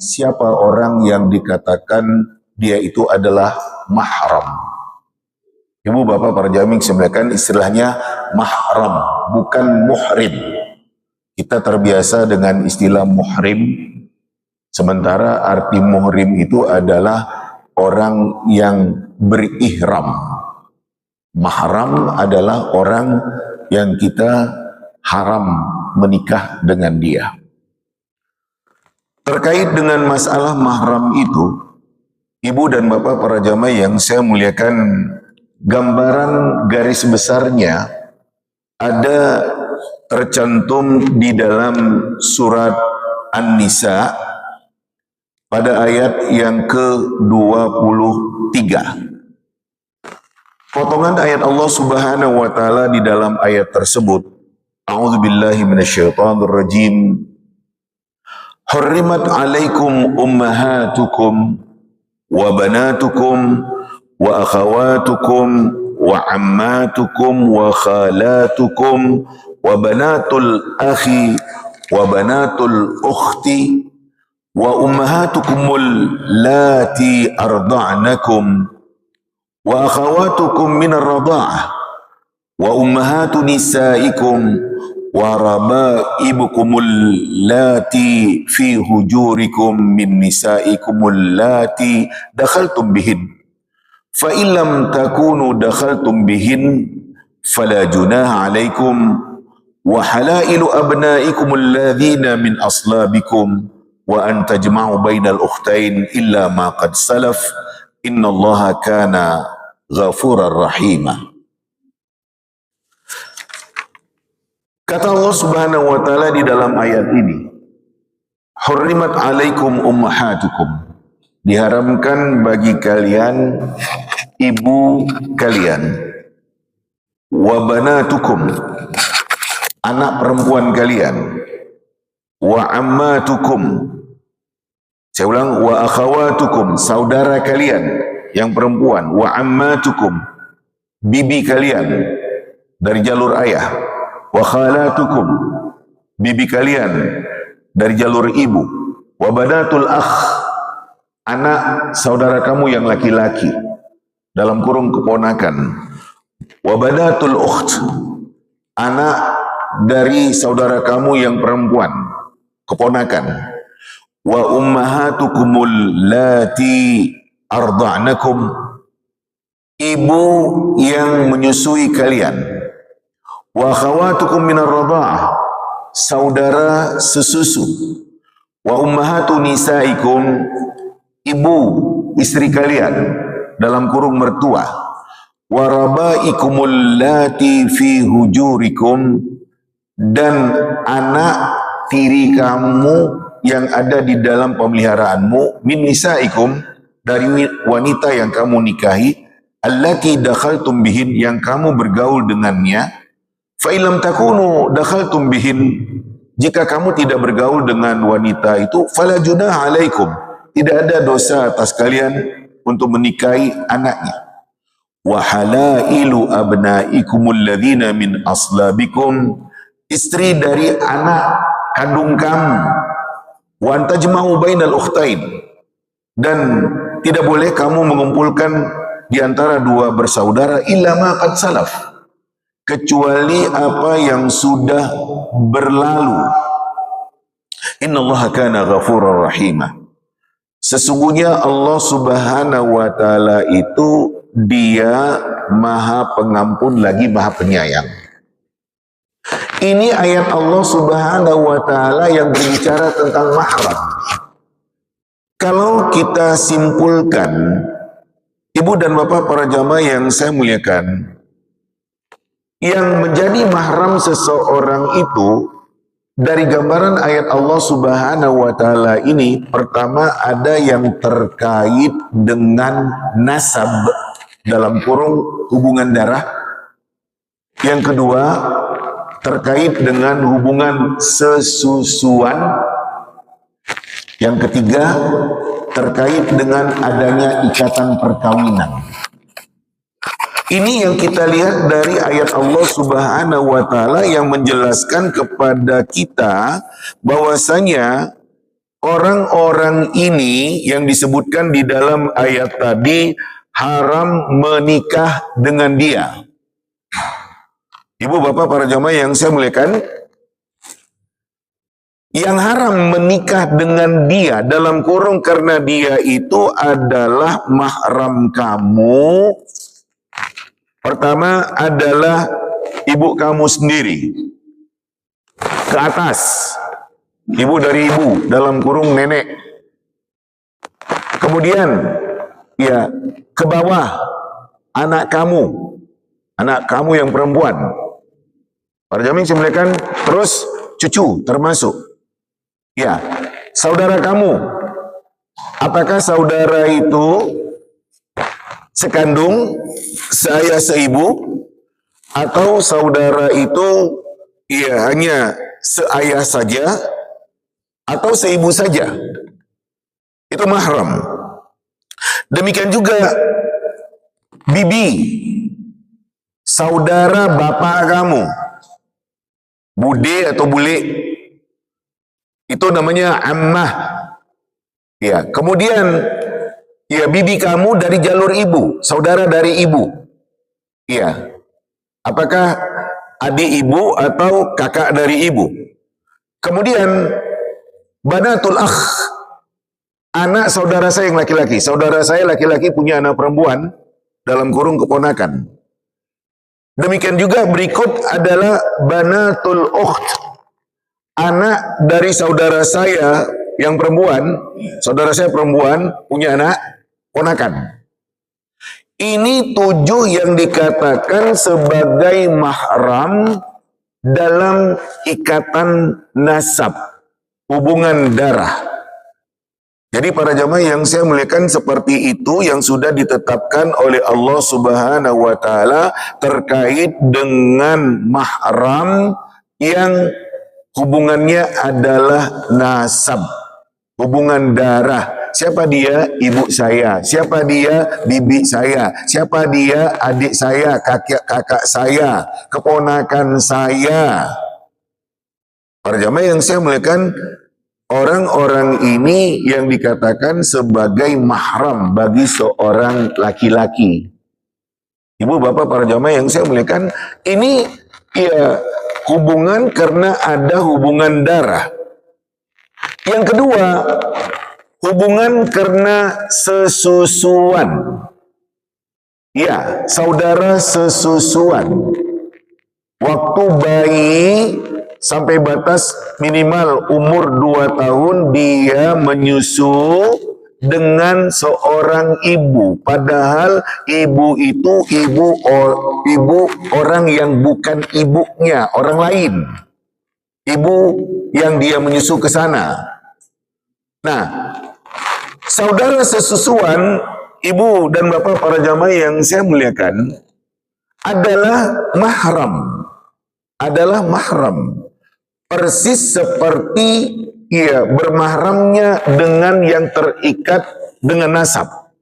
siapa orang yang dikatakan dia itu adalah mahram. Ibu bapak para jamaah sebenarnya istilahnya mahram, bukan muhrim. Kita terbiasa dengan istilah muhrim, sementara arti muhrim itu adalah orang yang berihram. Mahram adalah orang yang kita haram menikah dengan dia. Terkait dengan masalah mahram itu, ibu dan bapak para jamaah yang saya muliakan, gambaran garis besarnya ada tercantum di dalam surat An-Nisa pada ayat yang ke-23. Potongan ayat Allah Subhanahu wa taala di dalam ayat tersebut, A'udzubillahi minasyaitonir rajim. Hurrimat 'alaikum ummahatukum wa banatukum wa akhawatukum wa ammatukum wa khalatukum wa banatul akhi wa banatul ukhti wa ummahatukumul lati arda'nakum wa akhawatukum minar radha'ah wa ummahatu nisaikum wa rabaibukumul lati fi hujurikum min nisaikumul lati dakhaltum bihin fa illam takunu dakhaltum bihin fala junaha alaikum wa halailu abnaikumul ladzina min aslabikum wa an tajma'u bainal ukhtain illa ma qad salaf innallaha kana ghafurar rahima. Kata Allah Subhanahu wa taala di dalam ayat ini, hurrimat 'alaikum ummahatukum, diharamkan bagi kalian ibu kalian, wa banatukum, anak perempuan kalian, wa ammatukum, saya ulang, wa akhawatukum, saudara kalian yang perempuan, wa ammatukum, bibi kalian dari jalur ayah, wa khalatukum, bibi kalian dari jalur ibu, wa banatul akh, anak saudara kamu yang laki-laki dalam kurung keponakan, wa banatul ukht, anak dari saudara kamu yang perempuan keponakan, wa ummahatukumul lati arda'nakum, ibu yang menyusui kalian, wa akhawatukum minar radha'ah, saudara sesusu, wa ummahatu nisaikum, ibu istri kalian dalam kurung mertua, wa rabaikumul lati fi hujurikum, dan anak tiri kamu yang ada di dalam pemeliharaanmu, min nisaikum, dari wanita yang kamu nikahi, allati dakhaltum bihin, yang kamu bergaul dengannya, fa illam takunu dakhaltum bihin, jika kamu tidak bergaul dengan wanita itu, fala junaha alaikum, tidak ada dosa atas kalian untuk menikahi anaknya. Wa halailu abnaikumul ladzina min aslabikum, istri dari anak kandung kamu, wa antajma'u bainal ukhtain, dan tidak boleh kamu mengumpulkan di antara dua bersaudara, illa ma qad salaf, kecuali apa yang sudah berlalu. Innallaha kana ghafurar rahimah, sesungguhnya Allah Subhanahu wa taala itu dia maha pengampun lagi maha penyayang. Ini ayat Allah Subhanahu wa taala yang berbicara tentang mahram. Kalau kita simpulkan, ibu dan bapak para jamaah yang saya muliakan, yang menjadi mahram seseorang itu dari gambaran ayat Allah Subhanahu wa taala ini, pertama ada yang terkait dengan nasab dalam kurung hubungan darah. Yang kedua terkait dengan hubungan sesusuan. Yang ketiga terkait dengan adanya ikatan perkawinan. Ini yang kita lihat dari ayat Allah Subhanahu wa taala yang menjelaskan kepada kita bahwasanya orang-orang ini yang disebutkan di dalam ayat tadi haram menikah dengan dia. Ibu bapak para jamaah yang saya muliakan, yang haram menikah dengan dia dalam kurung karena dia itu adalah mahram kamu. Pertama adalah ibu kamu sendiri, ke atas. Ibu dari ibu, dalam kurung nenek. Kemudian, ya, ke bawah, anak kamu yang perempuan. Para jamaah saya muliakan, terus cucu termasuk. Ya, saudara kamu. Apakah saudara itu sekandung, saya seibu, atau saudara itu ya hanya seayah saja, atau seibu saja? Itu mahram. Demikian juga bibi, saudara bapak kamu, bude atau bule, itu namanya ammah. Ya, kemudian ya bibi kamu dari jalur ibu, saudara dari ibu. Ya, apakah adik ibu atau kakak dari ibu? Kemudian banatul akh, anak saudara saya yang laki-laki. Saudara saya laki-laki punya anak perempuan, dalam kurung keponakan. Demikian juga berikut adalah banatul ukht, anak dari saudara saya yang perempuan. Saudara saya perempuan punya anak ponakan. Ini 7 yang dikatakan sebagai mahram dalam ikatan nasab, hubungan darah. Jadi para jamaah yang saya muliakan, seperti itu yang sudah ditetapkan oleh Allah Subhanahu wa taala terkait dengan mahram yang hubungannya adalah nasab, hubungan darah. Siapa dia? Ibu saya. Siapa dia? Bibi saya. Siapa dia? Adik saya, kakak saya, keponakan saya. Para jamaah yang saya muliakan, orang-orang ini yang dikatakan sebagai mahram bagi seorang laki-laki. Ibu bapak para jamaah yang saya muliakan, ini ya hubungan karena ada hubungan darah. Yang kedua, hubungan karena sesusuan. Ya, saudara sesusuan. Waktu bayi sampai batas minimal umur 2 tahun dia menyusu dengan seorang ibu, padahal ibu itu ibu orang yang bukan ibunya, orang lain. Ibu yang dia menyusu ke sana. Nah, saudara sesusuan, ibu dan bapak para jamaah yang saya muliakan, adalah mahram. Adalah mahram. Persis seperti ya bermahramnya dengan yang terikat dengan nasab.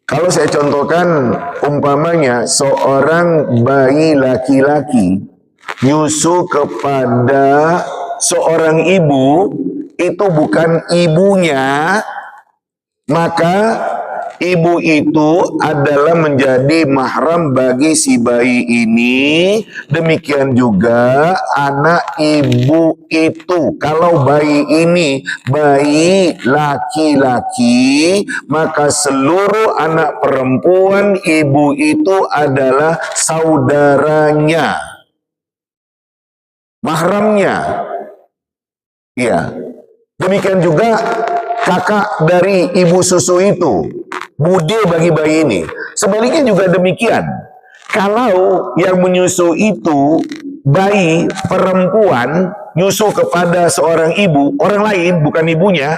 Kalau saya contohkan, umpamanya seorang bayi laki-laki nyusu kepada seorang ibu, itu bukan ibunya, maka ibu itu adalah menjadi mahram bagi si bayi ini. Demikian juga anak ibu itu. Kalau bayi ini bayi laki-laki, maka seluruh anak perempuan ibu itu adalah saudaranya, mahramnya. Ya, demikian juga kakak dari ibu susu itu, bude bagi bayi ini. Sebaliknya juga demikian. Kalau yang menyusu itu bayi perempuan, nyusu kepada seorang ibu, orang lain bukan ibunya,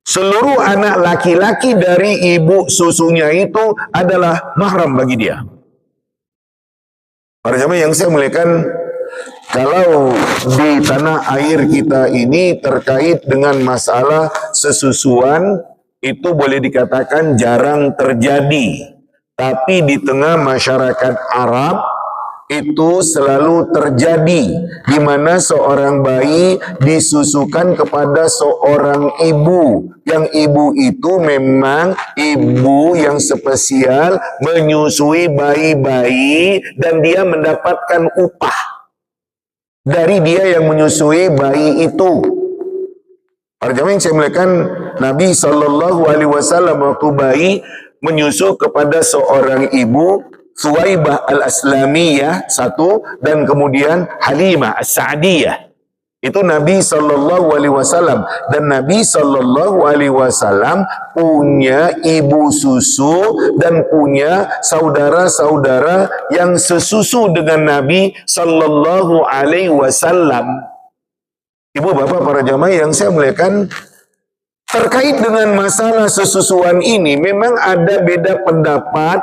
seluruh anak laki-laki dari ibu susunya itu adalah mahram bagi dia. Para jamaah yang saya muliakan, kalau di tanah air kita ini terkait dengan masalah sesusuan, itu boleh dikatakan jarang terjadi. Tapi di tengah masyarakat Arab, itu selalu terjadi di mana seorang bayi disusukan kepada seorang ibu, yang ibu itu memang ibu yang spesial menyusui bayi-bayi dan dia mendapatkan upah dari dia yang menyusui bayi itu. Para jamaah yang saya muliakan, Nabi SAW waktu bayi menyusu kepada seorang ibu, Suwaibah al-Aslamiyah satu, dan kemudian Halimah as-Sa'diyah. Itu Nabi SAW, dan Nabi SAW punya ibu susu dan punya saudara-saudara yang sesusu dengan Nabi SAW. Ibu bapak para jamaah yang saya muliakan, terkait dengan masalah sesusuan ini memang ada beda pendapat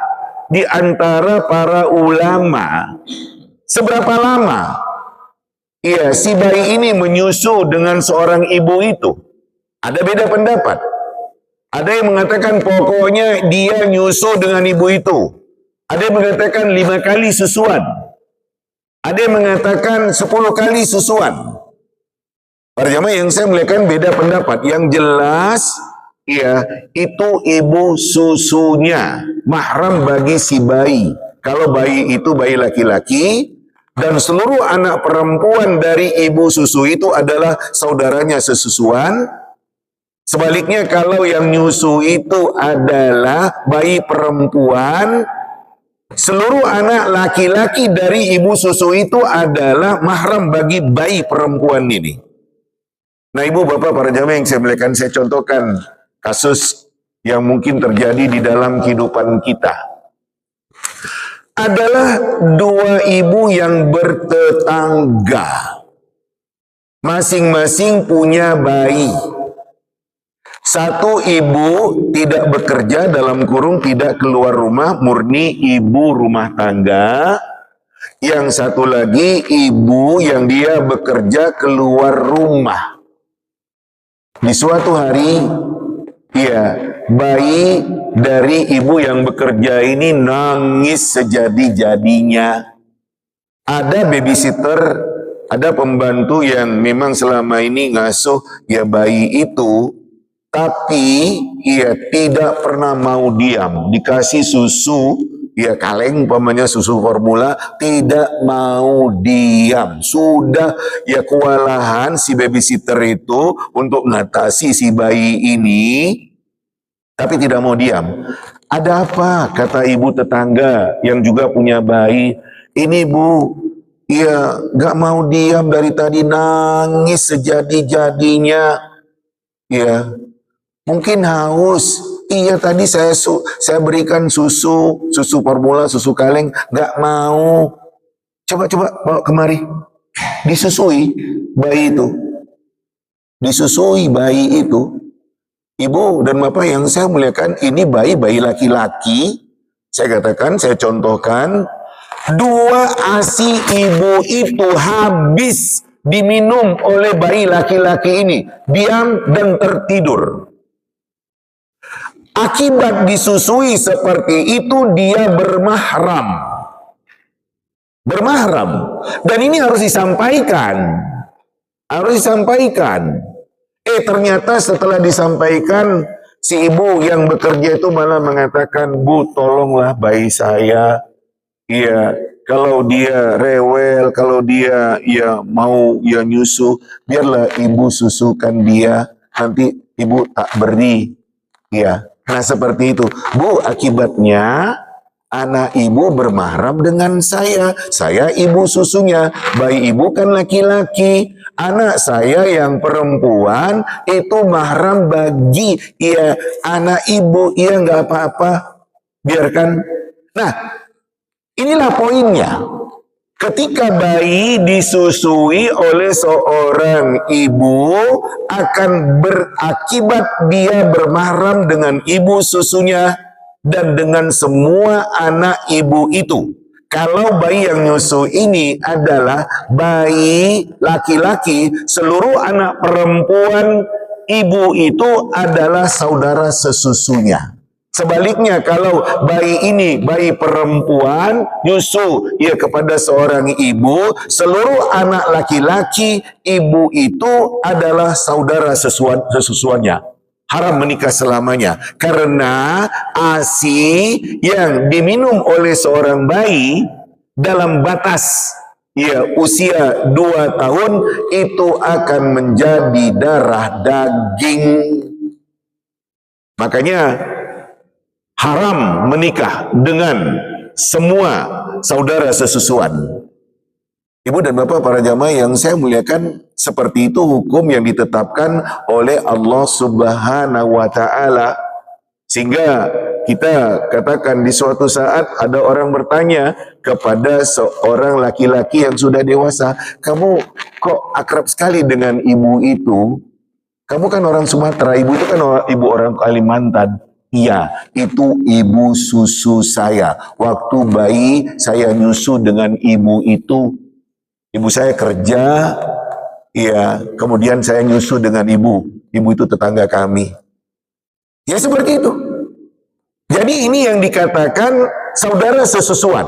di antara para ulama. Seberapa lama si bayi ini menyusu dengan seorang ibu itu? Ada beda pendapat. Ada yang mengatakan pokoknya dia nyusu dengan ibu itu. Ada yang mengatakan 5 kali susuan. Ada yang mengatakan 10 kali susuan. Para jamaah yang saya muliakan, beda pendapat. Yang jelas itu ibu susunya mahram bagi si bayi. Kalau bayi itu bayi laki-laki dan seluruh anak perempuan dari ibu susu itu adalah saudaranya sesusuan. Sebaliknya kalau yang nyusu itu adalah bayi perempuan, seluruh anak laki-laki dari ibu susu itu adalah mahram bagi bayi perempuan ini. Nah, ibu bapak para jamaah yang saya muliakan, saya contohkan kasus yang mungkin terjadi di dalam kehidupan kita. Adalah 2 ibu yang bertetangga. Masing-masing punya bayi. Satu ibu tidak bekerja, dalam kurung tidak keluar rumah, murni ibu rumah tangga. Yang satu lagi ibu yang dia bekerja keluar rumah. Di suatu hari, bayi dari ibu yang bekerja ini nangis sejadi-jadinya. Ada babysitter, ada pembantu yang memang selama ini ngasuh bayi itu, tapi tidak pernah mau diam. Dikasih susu, kaleng umpamanya susu formula, tidak mau diam. Sudah kewalahan si babysitter itu untuk mengatasi si bayi ini, tapi tidak mau diam. Ada apa? Kata ibu tetangga yang juga punya bayi. Ini bu, gak mau diam dari tadi, nangis sejadi-jadinya. Mungkin haus. Iya, tadi saya berikan susu formula, susu kaleng, nggak mau. Coba bawa kemari. Disusui bayi itu. Disusui bayi itu. Ibu dan bapak yang saya muliakan, ini bayi laki-laki. Saya katakan, saya contohkan, 2 ASI ibu itu habis diminum oleh bayi laki-laki ini. Diam dan tertidur. Akibat disusui seperti itu, dia bermahram. Bermahram. Dan ini harus disampaikan. Harus disampaikan. Ternyata setelah disampaikan, si ibu yang bekerja itu malah mengatakan, bu tolonglah bayi saya. Kalau dia rewel, kalau dia mau nyusu, biarlah ibu susukan dia. Nanti ibu tak beri. Nah seperti itu. Bu, akibatnya anak ibu bermahram dengan saya. Saya ibu susunya. Bayi ibu kan laki-laki. Anak saya yang perempuan itu mahram bagi anak ibu. Nggak apa-apa. Biarkan. Nah, inilah poinnya. Ketika bayi disusui oleh seorang ibu, akan berakibat dia bermahram dengan ibu susunya dan dengan semua anak ibu itu. Kalau bayi yang nyusu ini adalah bayi laki-laki, seluruh anak perempuan ibu itu adalah saudara sesusunya. Sebaliknya kalau bayi ini bayi perempuan nyusu ya kepada seorang ibu, seluruh anak laki-laki ibu itu adalah saudara sesusuannya. Haram menikah selamanya karena ASI yang diminum oleh seorang bayi dalam batas ya usia 2 tahun itu akan menjadi darah daging. Makanya haram menikah dengan semua saudara sesusuan. Ibu dan bapak para jamaah yang saya muliakan, seperti itu hukum yang ditetapkan oleh Allah Subhanahu wa Ta'ala. Sehingga kita katakan di suatu saat ada orang bertanya kepada seorang laki-laki yang sudah dewasa, kamu kok akrab sekali dengan ibu itu? Kamu kan orang Sumatera, ibu itu kan ibu orang Kalimantan. Iya, itu ibu susu saya. Waktu bayi saya nyusu dengan ibu itu. Ibu saya kerja, iya, kemudian saya nyusu dengan ibu. Ibu itu tetangga kami. Ya seperti itu. Jadi ini yang dikatakan saudara sesusuan.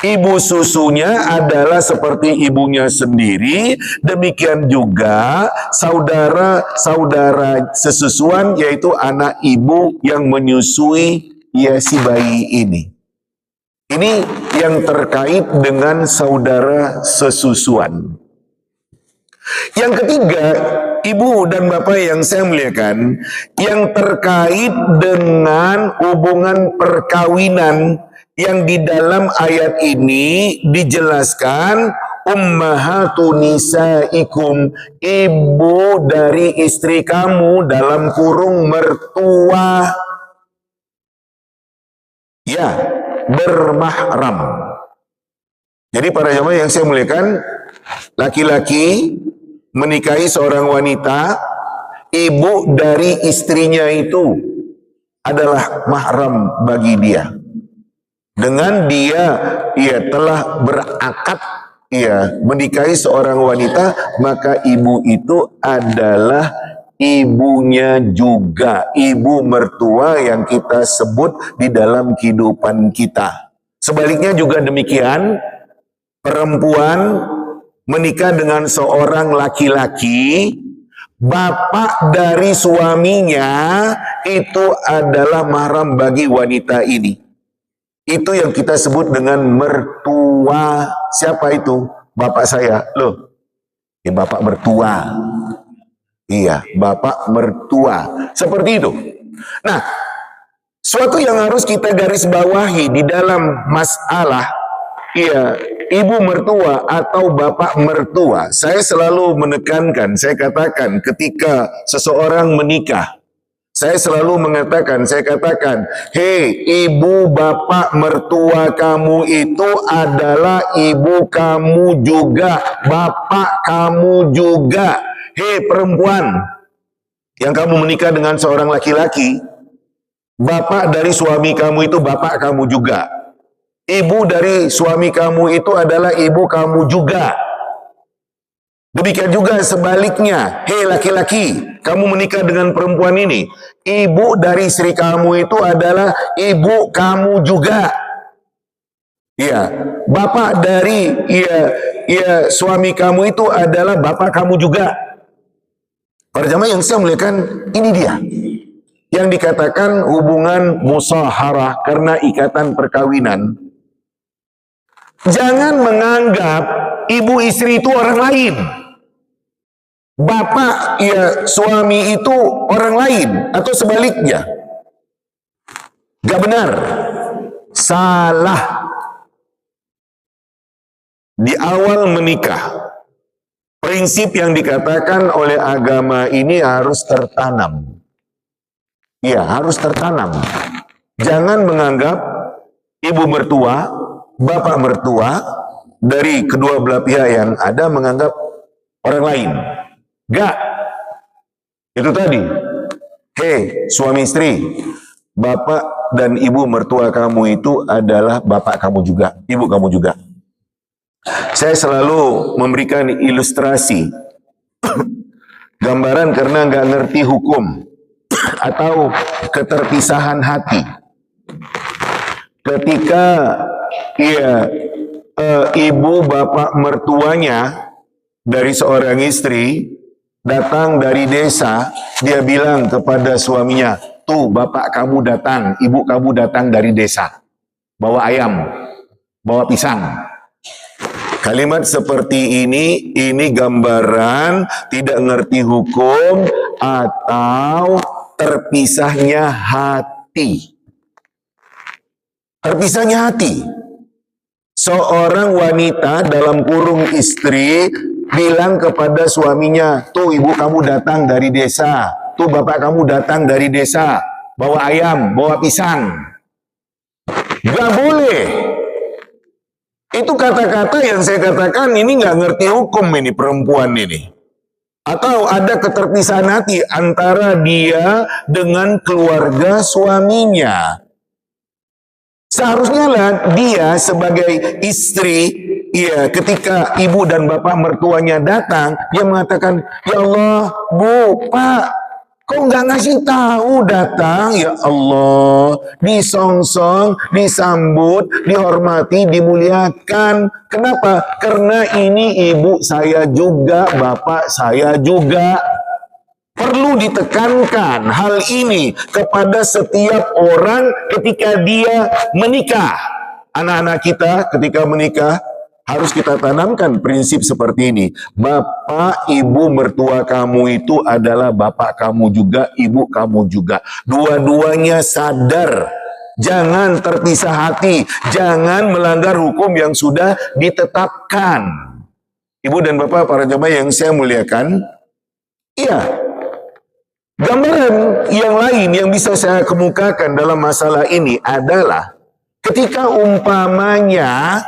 Ibu susunya adalah seperti ibunya sendiri, demikian juga saudara-saudara sesusuan yaitu anak ibu yang menyusui ya si bayi ini. Ini yang terkait dengan saudara sesusuan. Yang ketiga, ibu dan bapak yang saya muliakan, yang terkait dengan hubungan perkawinan yang di dalam ayat ini dijelaskan ummahatu nisaikum, ibu dari istri kamu dalam kurung mertua. Ya, bermahram. Jadi para jamaah yang saya muliakan, laki-laki menikahi seorang wanita, ibu dari istrinya itu adalah mahram bagi dia. Dengan dia telah berakad menikahi seorang wanita, maka ibu itu adalah ibunya juga, ibu mertua yang kita sebut di dalam kehidupan kita. Sebaliknya juga demikian, perempuan menikah dengan seorang laki-laki, bapak dari suaminya itu adalah mahram bagi wanita ini. Itu yang kita sebut dengan mertua. Siapa itu? Bapak saya. Loh, ya bapak mertua. Iya, bapak mertua. Seperti itu. Nah, suatu yang harus kita garis bawahi di dalam masalah ibu mertua atau bapak mertua. Saya selalu menekankan, saya katakan ketika seseorang menikah, saya selalu katakan, hei ibu bapak mertua kamu itu adalah ibu kamu juga, bapak kamu juga. Hei perempuan, yang kamu menikah dengan seorang laki-laki, bapak dari suami kamu itu bapak kamu juga. Ibu dari suami kamu itu adalah ibu kamu juga. Demikian juga sebaliknya, hei laki-laki, kamu menikah dengan perempuan ini, ibu dari istri kamu itu adalah ibu kamu juga. Iya, bapak dari suami kamu itu adalah bapak kamu juga. Para jamaah yang saya muliakan, ini dia yang dikatakan hubungan musaharah karena ikatan perkawinan. Jangan menganggap ibu istri itu orang lain. Bapak suami itu orang lain atau sebaliknya. Gak benar. Salah. Di awal menikah, prinsip yang dikatakan oleh agama ini harus tertanam. Iya, harus tertanam. Jangan menganggap ibu mertua, bapak mertua dari kedua belah pihak yang ada menganggap orang lain. Gak. Itu tadi. Hei suami istri, bapak dan ibu mertua kamu itu adalah bapak kamu juga, ibu kamu juga. Saya selalu memberikan ilustrasi gambaran karena nggak ngerti hukum. atau keterpisahan hati. Ketika ibu bapak mertuanya dari seorang istri datang dari desa, dia bilang kepada suaminya, tuh bapak kamu datang, ibu kamu datang dari desa, bawa ayam, bawa pisang. Kalimat seperti ini gambaran tidak ngerti hukum atau terpisahnya hati. Terpisahnya hati. Seorang wanita dalam kurung istri bilang kepada suaminya, tuh ibu kamu datang dari desa, tuh bapak kamu datang dari desa, bawa ayam, bawa pisang. Gak boleh. Itu kata-kata yang saya katakan ini nggak ngerti hukum ini perempuan ini. Atau ada keterpisahan hati antara dia dengan keluarga suaminya. Seharusnya lah dia sebagai istri, ya ketika ibu dan bapak mertuanya datang, dia mengatakan, ya Allah, Bu, Pak, kok nggak ngasih tahu datang? Ya Allah, disongsong, disambut, dihormati, dimuliakan. Kenapa? Karena ini ibu saya juga, bapak saya juga. Perlu ditekankan hal ini kepada setiap orang ketika dia menikah. Anak-anak kita ketika menikah harus kita tanamkan prinsip seperti ini. Bapak, ibu, mertua kamu itu adalah bapak kamu juga, ibu kamu juga. Dua-duanya sadar. Jangan terpisah hati. Jangan melanggar hukum yang sudah ditetapkan. Ibu dan bapak para jemaah yang saya muliakan. Iya. Gambaran yang lain yang bisa saya kemukakan dalam masalah ini adalah ketika umpamanya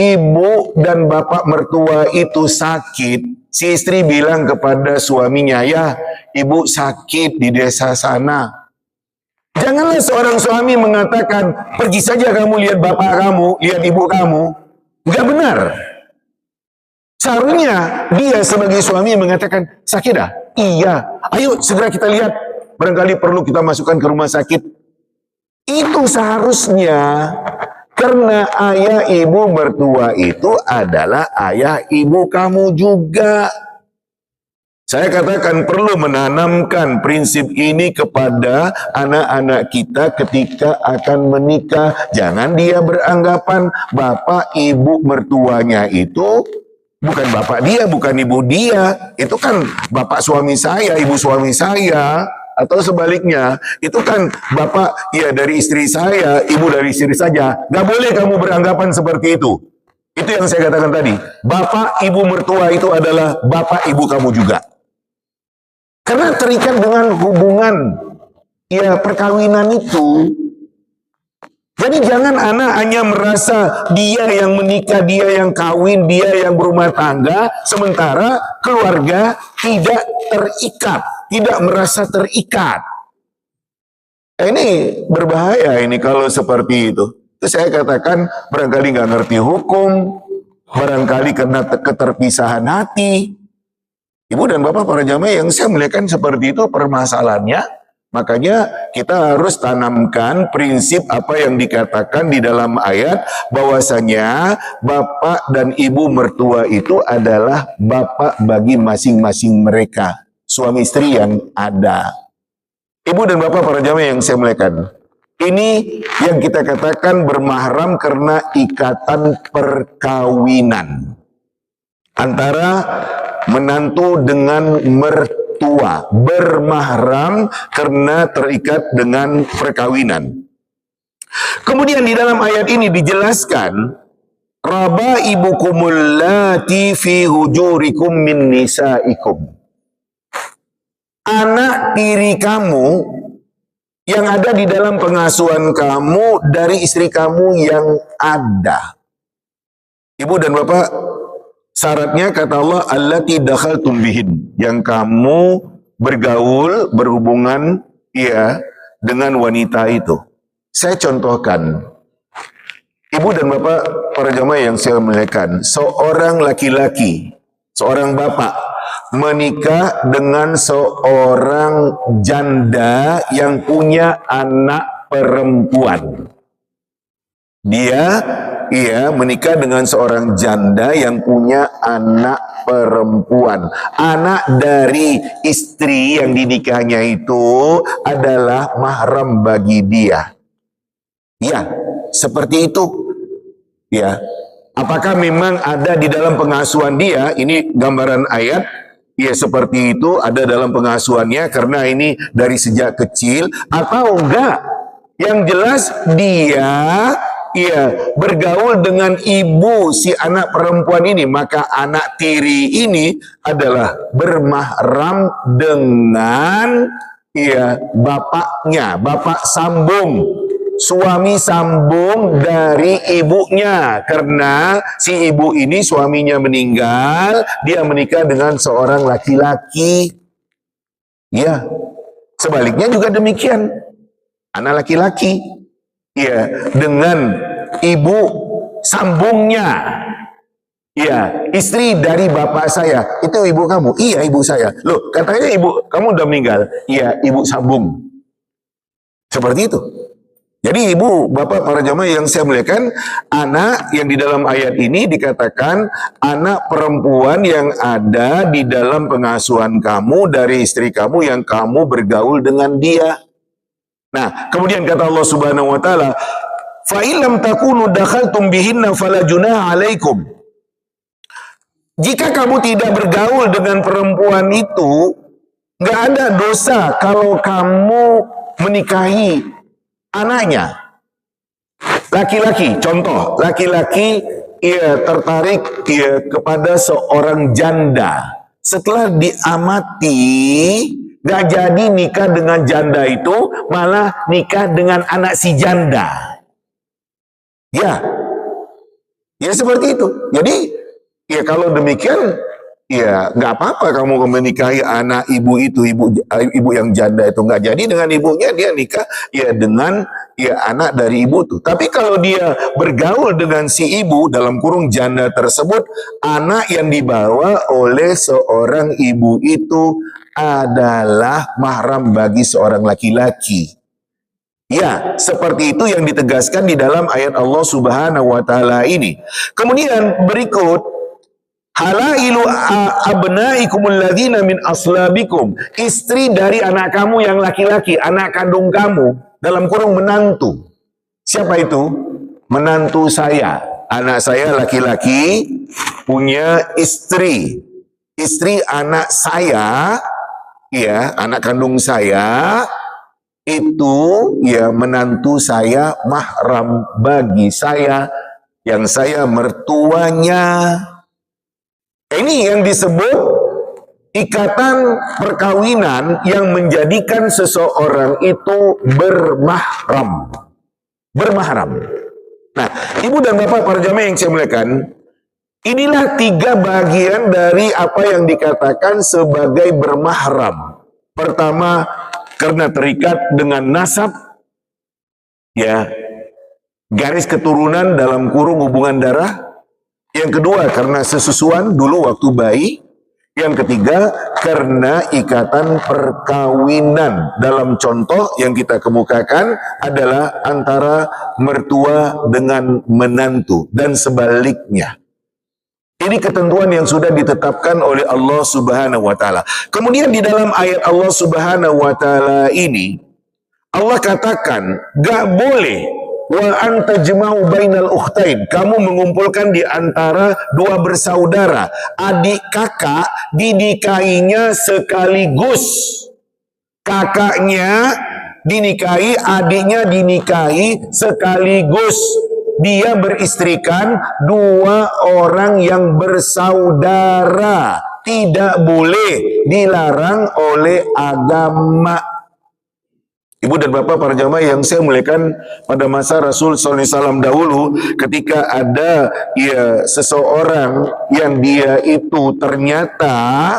ibu dan bapak mertua itu sakit, si istri bilang kepada suaminya, ya ibu sakit di desa sana. Janganlah seorang suami mengatakan, pergi saja kamu lihat bapak kamu, lihat ibu kamu. Enggak benar. Seharusnya dia sebagai suami mengatakan, sakit dah? Iya, ayo segera kita lihat. Barangkali perlu kita masukkan ke rumah sakit. Itu seharusnya, karena ayah ibu mertua itu adalah ayah ibu kamu juga. Saya katakan perlu menanamkan prinsip ini kepada anak-anak kita ketika akan menikah. Jangan dia beranggapan bapak ibu mertuanya itu bukan bapak dia, bukan ibu dia. Itu kan bapak suami saya, ibu suami saya. Atau sebaliknya, itu kan bapak ya dari istri saya, ibu dari istri saja. Gak boleh kamu beranggapan seperti itu. Itu yang saya katakan tadi. Bapak ibu mertua itu adalah bapak ibu kamu juga. Karena terikat dengan hubungan ya perkawinan itu. Jadi jangan anak hanya merasa dia yang menikah, dia yang kawin, dia yang berumah tangga, sementara keluarga tidak terikat, tidak merasa terikat. Ini berbahaya ini kalau seperti itu. Itu saya katakan barangkali nggak ngerti hukum, barangkali karena keterpisahan hati. Ibu dan bapak para jamaah yang saya muliakan seperti itu permasalahannya. Makanya kita harus tanamkan prinsip apa yang dikatakan di dalam ayat bahwasanya bapak dan ibu mertua itu adalah bapak bagi masing-masing mereka, suami istri yang ada. Ibu dan bapak para jamaah yang saya muliakan, ini yang kita katakan bermahram karena ikatan perkawinan antara menantu dengan mertua. Bermahram karena terikat dengan perkawinan. Kemudian di dalam ayat ini dijelaskan rabaibukumul lati fi hujurikum min nisaikum. Anak tiri kamu yang ada di dalam pengasuhan kamu dari istri kamu yang ada. Ibu dan bapak, syaratnya kata Allah, allati dakhaltum bihin, yang kamu bergaul, berhubungan ya dengan wanita itu. Saya contohkan, ibu dan bapak para jamaah yang saya muliakan, seorang laki-laki, seorang bapak menikah dengan seorang janda yang punya anak perempuan. Dia menikah dengan seorang janda yang punya anak perempuan. Anak dari istri yang dinikahnya itu adalah mahram bagi dia. Ya, seperti itu. Ya. Apakah memang ada di dalam pengasuhan dia? Ini gambaran ayat. Ya, seperti itu ada dalam pengasuhannya karena ini dari sejak kecil atau enggak? Yang jelas dia bergaul dengan ibu si anak perempuan ini, maka anak tiri ini adalah bermahram dengan bapaknya, bapak sambung, suami sambung dari ibunya, karena si ibu ini suaminya meninggal, dia menikah dengan seorang laki-laki. Ya, sebaliknya juga demikian, anak laki-laki dengan ibu sambungnya. Istri dari bapak saya. Itu ibu kamu? Iya, ibu saya. Loh, katanya ibu kamu udah meninggal. Iya, ibu sambung. Seperti itu. Jadi ibu, bapak, para jamaah yang saya muliakan, anak yang di dalam ayat ini dikatakan anak perempuan yang ada di dalam pengasuhan kamu dari istri kamu yang kamu bergaul dengan dia. Nah, kemudian kata Allah Subhanahu wa taala, "Fa illam takunu dakhaltum bihinna fala junaha 'alaikum." Jika kamu tidak bergaul dengan perempuan itu, nggak ada dosa kalau kamu menikahi anaknya. Laki-laki, contoh, laki-laki tertarik kepada seorang janda. Setelah diamati, gak jadi nikah dengan janda itu, malah nikah dengan anak si janda. Ya seperti itu. Jadi, kalau demikian, nggak apa-apa kamu menikahi anak ibu itu, ibu yang janda itu, nggak jadi dengan ibunya, dia nikah dengan anak dari ibu tuh. Tapi kalau dia bergaul dengan si ibu dalam kurung janda tersebut, anak yang dibawa oleh seorang ibu itu adalah mahram bagi seorang laki-laki. Ya, seperti itu yang ditegaskan di dalam ayat Allah Subhanahu wa taala ini. Kemudian berikut, halailu abnaikumul ladzina min aslabikum, istri dari anak kamu yang laki-laki, anak kandung kamu, dalam kurung menantu. Siapa itu? Menantu saya. Anak saya laki-laki punya istri. Istri anak saya, anak kandung saya itu menantu saya, mahram bagi saya yang saya mertuanya. Ini yang disebut ikatan perkawinan yang menjadikan seseorang itu bermahram. Bermahram. Nah, ibu dan bapak para jamaah yang saya muliakan, inilah 3 bagian dari apa yang dikatakan sebagai bermahram. Pertama, karena terikat dengan nasab, garis keturunan dalam kurung hubungan darah. Yang kedua, karena sesusuan dulu waktu bayi. Yang ketiga, karena ikatan perkawinan. Dalam contoh yang kita kemukakan adalah antara mertua dengan menantu dan sebaliknya. Ini ketentuan yang sudah ditetapkan oleh Allah Subhanahu wa taala. Kemudian di dalam ayat Allah Subhanahu wa taala ini, Allah katakan, gak boleh wa anta jema'u bainal ukhtain, kamu mengumpulkan di antara 2 bersaudara, adik kakak dinikahinya sekaligus. Kakaknya dinikahi, adiknya dinikahi sekaligus. Dia beristrikan 2 orang yang bersaudara. Tidak boleh, dilarang oleh agama. Ibu dan bapak para jamaah yang saya muliakan, pada masa Rasul SAW dahulu, ketika ada seseorang yang dia itu ternyata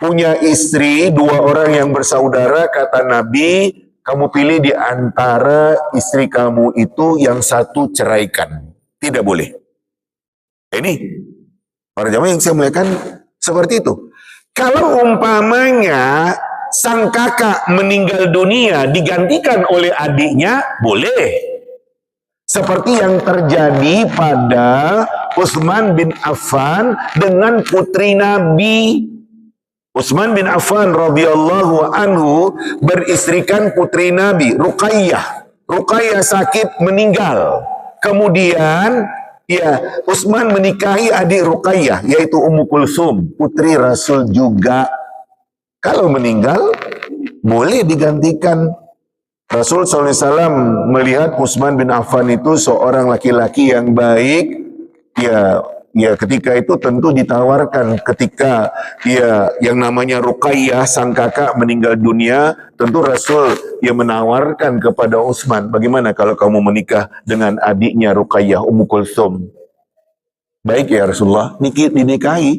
punya istri 2 orang yang bersaudara, kata Nabi, kamu pilih di antara istri kamu itu yang satu ceraikan. Tidak boleh. Ini para jamaah yang saya muliakan, seperti itu. Kalau umpamanya sang kakak meninggal dunia digantikan oleh adiknya, boleh. Seperti yang terjadi pada Utsman bin Affan dengan putri Nabi. Utsman bin Affan radhiyallahu anhu beristrikan putri Nabi, Ruqayyah. Ruqayyah sakit meninggal. Kemudian Utsman menikahi adik Ruqayyah yaitu Ummu Kulsum, putri Rasul juga. Kalau meninggal boleh digantikan. Rasul SAW melihat Utsman bin Affan itu seorang laki-laki yang baik. Ketika itu tentu ditawarkan ketika yang namanya Ruqayyah sang kakak meninggal dunia, tentu Rasul menawarkan kepada Utsman, bagaimana kalau kamu menikah dengan adiknya Ruqayyah, Ummu Kulsum? Baik ya Rasulullah, dinikahi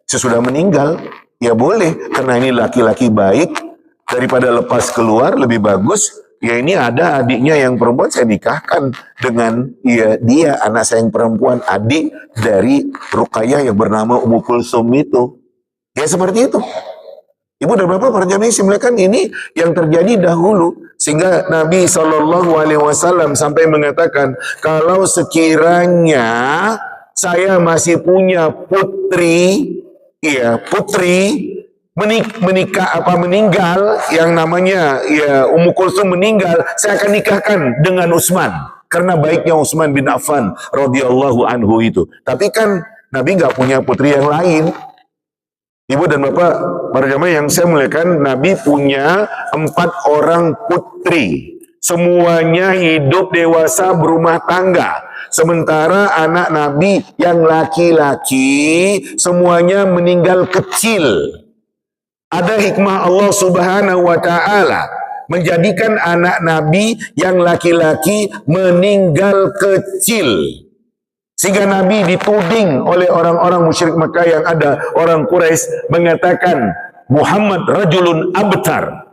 sesudah meninggal. Ya boleh, karena ini laki-laki baik, daripada lepas keluar lebih bagus. Ya ini ada adiknya yang perempuan, saya nikahkan dengan dia anak saya yang perempuan, adik dari Ruqayyah yang bernama Ummu Kulsum itu. Ya seperti itu. Ibu dan bapak para jamaah silakan, ini yang terjadi dahulu. Sehingga Nabi SAW sampai mengatakan, kalau sekiranya saya masih punya putri meninggal, yang namanya Ummu Kulsum meninggal, saya akan nikahkan dengan Utsman karena baiknya Utsman bin Affan radhiyallahu anhu itu. Tapi kan Nabi nggak punya putri yang lain. Ibu dan bapak para jamaah yang saya muliakan, Nabi punya 4 orang putri, semuanya hidup dewasa berumah tangga. Sementara anak Nabi yang laki-laki semuanya meninggal kecil. Ada hikmah Allah Subhanahu wa Ta'ala menjadikan anak Nabi yang laki-laki meninggal kecil, sehingga Nabi dituding oleh orang-orang musyrik Makkah yang ada, orang Quraisy mengatakan Muhammad rajulun abtar,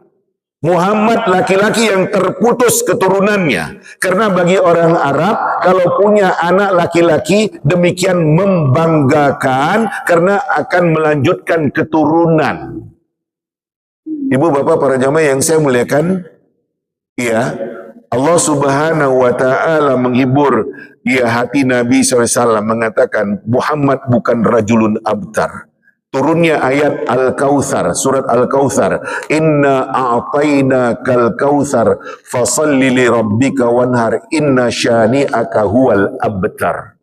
Muhammad laki-laki yang terputus keturunannya. Karena bagi orang Arab, kalau punya anak laki-laki demikian membanggakan karena akan melanjutkan keturunan. Ibu bapak para jamaah yang saya muliakan, Allah Subhanahu wa Ta'ala menghibur hati Nabi SAW, mengatakan Muhammad bukan rajulun abtar. Turunnya ayat Al-Kautsar, surat Al-Kautsar, inna a'tainakal kautsar fasalli li rabbika wanhar inna syani'aka huwal abtar.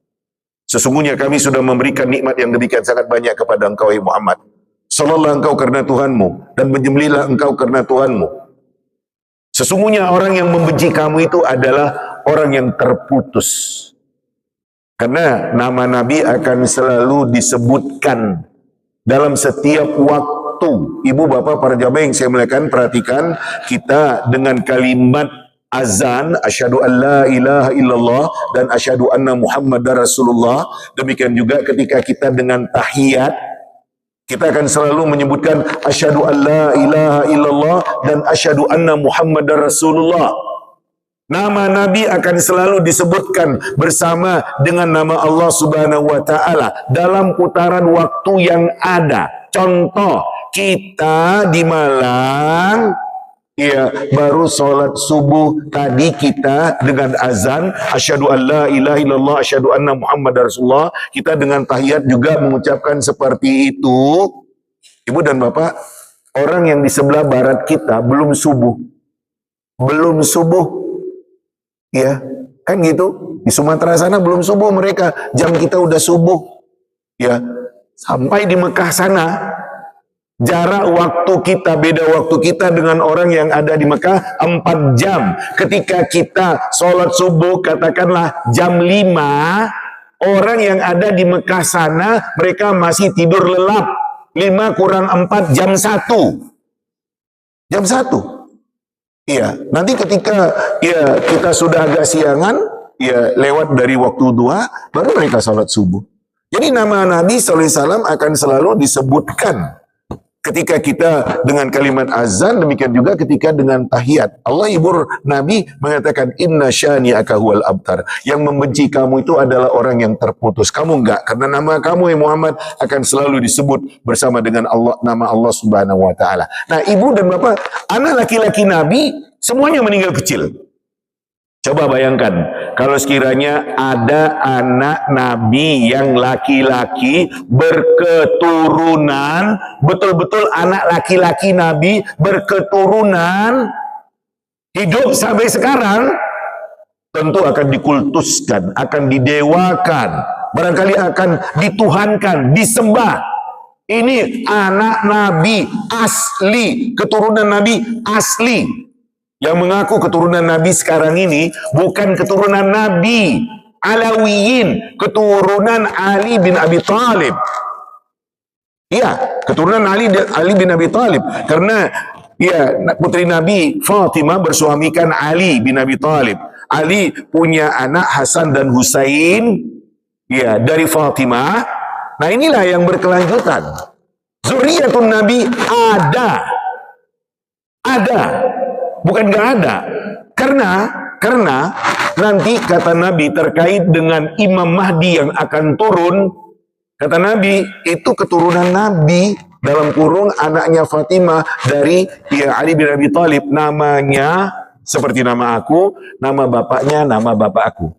Sesungguhnya kami sudah memberikan nikmat yang demikian sangat banyak kepada engkau Muhammad. Salatlah engkau karena Tuhanmu dan menyembelihlah engkau karena Tuhanmu. Sesungguhnya orang yang membenci kamu itu adalah orang yang terputus. Karena nama Nabi akan selalu disebutkan dalam setiap waktu. Ibu bapak para jamaah yang saya muliakan, perhatikan kita dengan kalimat azan, asyhadu an la ilaha illallah dan asyhadu anna muhammadar rasulullah. Demikian juga ketika kita dengan tahiyat, kita akan selalu menyebutkan asyhadu an la ilaha illallah dan asyhadu anna muhammadar rasulullah. Nama Nabi akan selalu disebutkan bersama dengan nama Allah Subhanahu wa Ta'ala dalam putaran waktu yang ada. Contoh, kita di Malang baru sholat subuh tadi, kita dengan azan asyhadu an la ilaha illallah asyhadu anna muhammadar rasulullah, kita dengan tahiyat juga mengucapkan seperti itu. Ibu dan bapak, orang yang di sebelah barat kita belum subuh, kan gitu. Di Sumatera sana belum subuh mereka, jam kita udah subuh. Sampai di Mekah sana jarak waktu kita, beda waktu kita dengan orang yang ada di Mekah 4 jam. Ketika kita sholat subuh katakanlah jam 5, orang yang ada di Mekah sana mereka masih tidur lelap. 5 kurang 4 jam 1. Jam 1. Nanti ketika kita sudah agak siangan, lewat dari waktu 2, baru mereka sholat subuh. Jadi nama Nabi SAW akan selalu disebutkan ketika kita dengan kalimat azan, demikian juga ketika dengan tahiyat. Allah hibur Nabi mengatakan, inna syani'aka huwal abtar. Yang membenci kamu itu adalah orang yang terputus. Kamu enggak, karena nama kamu ya Muhammad akan selalu disebut bersama dengan Allah, nama Allah Subhanahu wa taala. Nah, ibu dan bapak, anak laki-laki Nabi semuanya meninggal kecil. Coba bayangkan, kalau sekiranya ada anak Nabi yang laki-laki berketurunan, betul-betul anak laki-laki Nabi berketurunan, hidup sampai sekarang, tentu akan dikultuskan, akan didewakan, barangkali akan dituhankan, disembah. Ini anak Nabi asli, keturunan Nabi asli. Yang mengaku keturunan Nabi sekarang ini bukan keturunan Nabi Alawiyin, keturunan Ali bin Abi Thalib. Iya, keturunan Ali bin Abi Thalib. Karena ya, putri Nabi Fatimah bersuamikan Ali bin Abi Thalib. Ali punya anak Hasan dan Husain ya dari Fatimah. Nah, inilah yang berkelanjutan. Zuriyatun Nabi ada. Bukan nggak ada. Karena nanti kata Nabi terkait dengan Imam Mahdi yang akan turun, kata Nabi itu keturunan Nabi dalam kurung anaknya Fatimah dari ya, Ali bin Abi Thalib. Namanya seperti nama aku, nama bapaknya nama bapak aku.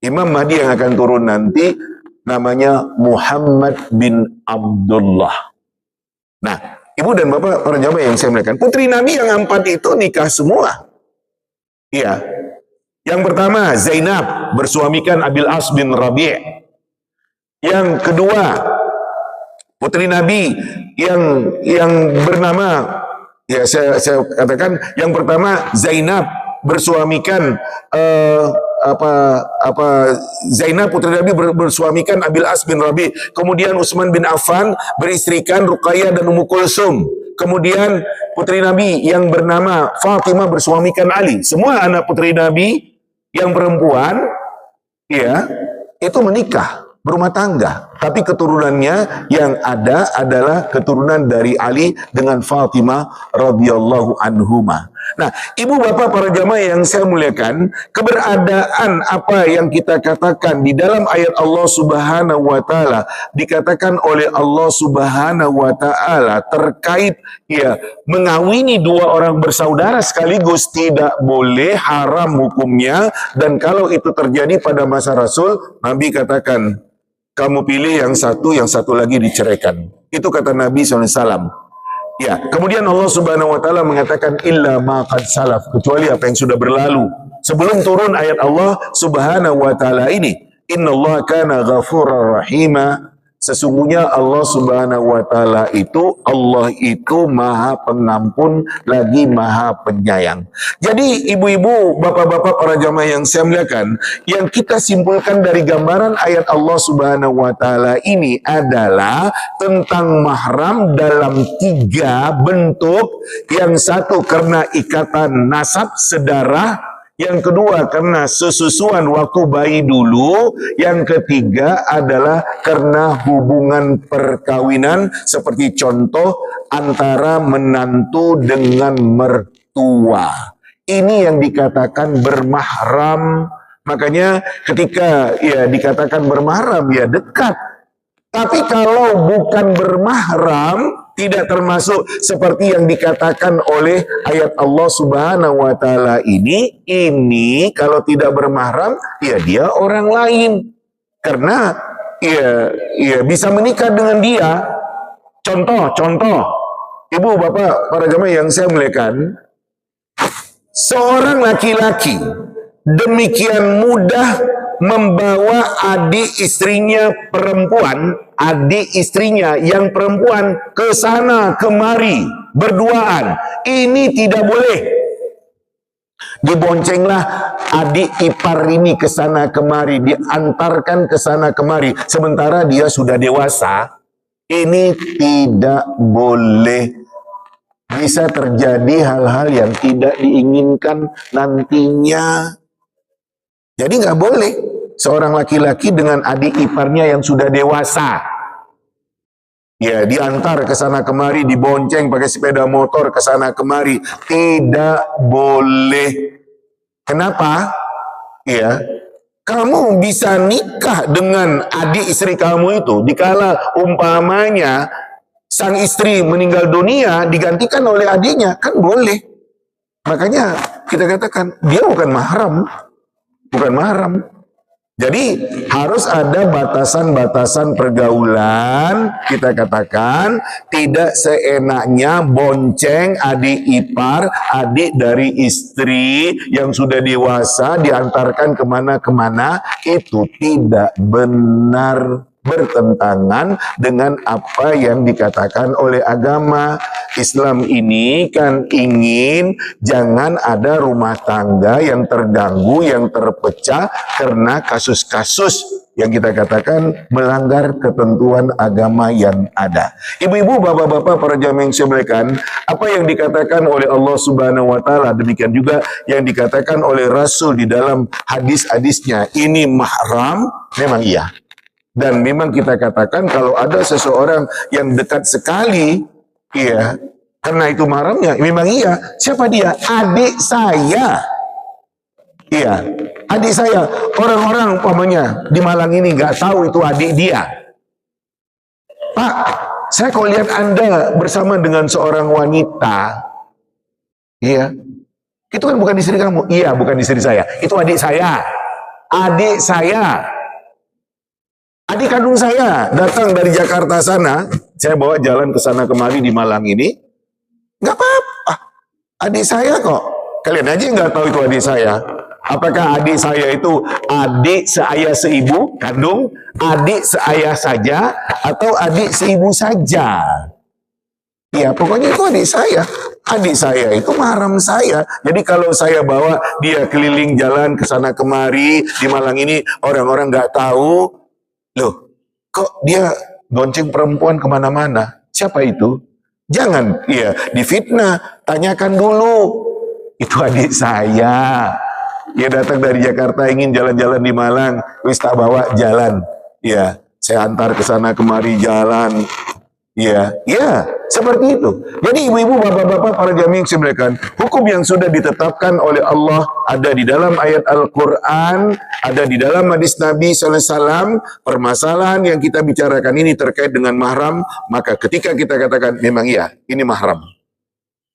Imam Mahdi yang akan turun nanti namanya Muhammad bin Abdullah. Nah, ibu dan bapak para jamaah yang saya muliakan, putri Nabi yang 4 itu nikah semua. Iya. Yang pertama Zainab bersuamikan Abil As bin Rabi'. Yang kedua putri Nabi yang bernama ya saya katakan yang pertama Zainab bersuamikan Zainab putri Nabi bersuamikan Abil As bin Rabi. Kemudian Utsman bin Affan beristrikan Ruqayyah dan Ummu Kulsum. Kemudian putri Nabi yang bernama Fatimah bersuamikan Ali. Semua anak putri Nabi yang perempuan ya itu menikah, berumah tangga. Tapi keturunannya yang ada adalah keturunan dari Ali dengan Fatimah radhiyallahu anhuma. Nah, ibu bapak para jamaah yang saya muliakan, keberadaan apa yang kita katakan di dalam ayat Allah Subhanahu wa taala, dikatakan oleh Allah Subhanahu wa taala terkait ya mengawini 2 orang bersaudara sekaligus tidak boleh, haram hukumnya. Dan kalau itu terjadi pada masa Rasul, Nabi katakan, kamu pilih yang satu lagi diceraikan. Itu kata Nabi SAW. Ya, kemudian Allah Subhanahu wa taala mengatakan illa ma qad salaf, kecuali apa yang sudah berlalu. Sebelum turun ayat Allah Subhanahu wa taala ini, innallaha kana ghafurar rahima, sesungguhnya Allah Subhanahu wa taala itu, Allah itu Maha Pengampun lagi Maha Penyayang. Jadi ibu-ibu, bapak-bapak para jamaah yang saya muliakan, yang kita simpulkan dari gambaran ayat Allah Subhanahu wa taala ini adalah tentang mahram dalam 3 bentuk. Yang satu karena ikatan nasab sedarah, yang kedua karena sesusuan waktu bayi dulu, yang ketiga adalah karena hubungan perkawinan, seperti contoh antara menantu dengan mertua. Ini yang dikatakan bermahram. Makanya ketika ya dikatakan bermahram ya dekat. Tapi kalau bukan bermahram, tidak termasuk seperti yang dikatakan oleh ayat Allah Subhanahu wa taala ini kalau tidak bermahram ya dia orang lain. Karena ya bisa menikah dengan dia. Contoh ibu bapak para jamaah yang saya muliakan, seorang laki-laki demikian mudah membawa adik istrinya yang perempuan ke sana kemari berduaan. Ini tidak boleh. Diboncenglah adik ipar ini ke sana kemari, diantarkan ke sana kemari, sementara dia sudah dewasa. Ini tidak boleh. Bisa terjadi hal-hal yang tidak diinginkan nantinya. Jadi nggak boleh seorang laki-laki dengan adik iparnya yang sudah dewasa. Ya, diantar ke sana kemari, dibonceng pakai sepeda motor ke sana kemari. Tidak boleh. Kenapa? Ya, kamu bisa nikah dengan adik istri kamu itu dikala umpamanya sang istri meninggal dunia digantikan oleh adiknya, kan boleh. Makanya kita katakan dia bukan mahram, bukan mahram. Jadi harus ada batasan-batasan pergaulan. Kita katakan tidak seenaknya bonceng adik ipar, adik dari istri yang sudah dewasa diantarkan kemana-kemana. Itu tidak benar, bertentangan dengan apa yang dikatakan oleh agama. Islam ini kan ingin jangan ada rumah tangga yang terganggu, yang terpecah karena kasus-kasus yang kita katakan melanggar ketentuan agama yang ada. Ibu-ibu, bapak-bapak, para jamaah yang saya muliakan, apa yang dikatakan oleh Allah Subhanahu wa taala, demikian juga yang dikatakan oleh Rasul di dalam hadis-hadisnya, ini mahram, memang iya. Dan memang kita katakan kalau ada seseorang yang dekat sekali, iya, karena itu mahramnya, memang iya. Siapa dia? Adik saya. Iya, adik saya. Orang-orang umpamanya di Malang ini nggak tahu itu adik dia. Pak, saya kok lihat Anda bersama dengan seorang wanita. Iya, itu kan bukan istri kamu. Iya, bukan istri saya. Itu adik saya. Adik saya. Adik kandung saya datang dari Jakarta sana, saya bawa jalan ke sana kemari di Malang ini, nggak apa-apa. Adik saya kok. Kalian aja nggak tahu itu adik saya. Apakah adik saya itu adik seayah seibu kandung, adik seayah saja, atau adik seibu saja? Ya, pokoknya itu adik saya. Adik saya itu mahram saya. Jadi kalau saya bawa dia keliling jalan ke sana kemari di Malang ini, orang-orang nggak tahu, loh, kok dia bonceng perempuan kemana-mana? Siapa itu? Jangan, ya, difitnah. Tanyakan dulu. Itu adik saya. Dia datang dari Jakarta ingin jalan-jalan di Malang. Wis tak bawa jalan. Ya, saya antar ke sana kemari jalan. Ya, ya, seperti itu. Jadi ibu-ibu, bapak-bapak, para jamaah yang saya muliakan, hukum yang sudah ditetapkan oleh Allah ada di dalam ayat Al-Quran, ada di dalam hadis Nabi SAW. Permasalahan yang kita bicarakan ini terkait dengan mahram, maka ketika kita katakan memang iya, ini mahram,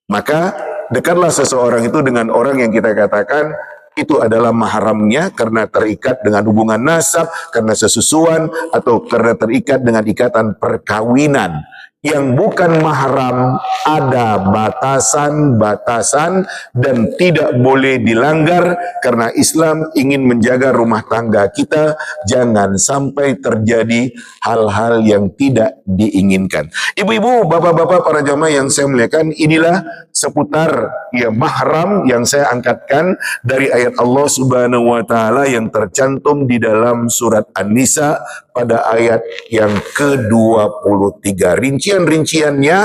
maka dekatlah seseorang itu dengan orang yang kita katakan itu adalah mahramnya karena terikat dengan hubungan nasab, karena sesusuan, atau karena terikat dengan ikatan perkawinan. Yang bukan mahram ada batasan-batasan dan tidak boleh dilanggar karena Islam ingin menjaga rumah tangga kita jangan sampai terjadi hal-hal yang tidak diinginkan. Ibu-ibu, bapak-bapak, para jamaah yang saya muliakan, inilah seputar ya mahram yang saya angkatkan dari ayat Allah Subhanahu wa taala yang tercantum di dalam surat An-Nisa pada ayat yang ke-23. Rincian-rinciannya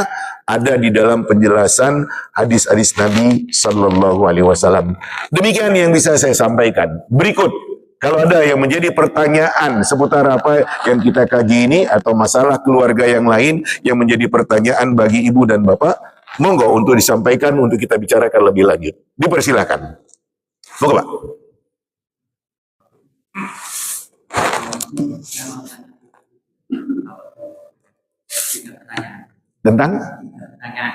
ada di dalam penjelasan hadis-hadis Nabi Sallallahu Alaihi Wasallam. Demikian yang bisa saya sampaikan. Berikut, kalau ada yang menjadi pertanyaan seputar apa yang kita kaji ini atau masalah keluarga yang lain yang menjadi pertanyaan bagi ibu dan bapak, monggo untuk disampaikan untuk kita bicarakan lebih lanjut. Dipersilakan. Monggo, Pak. Tentang?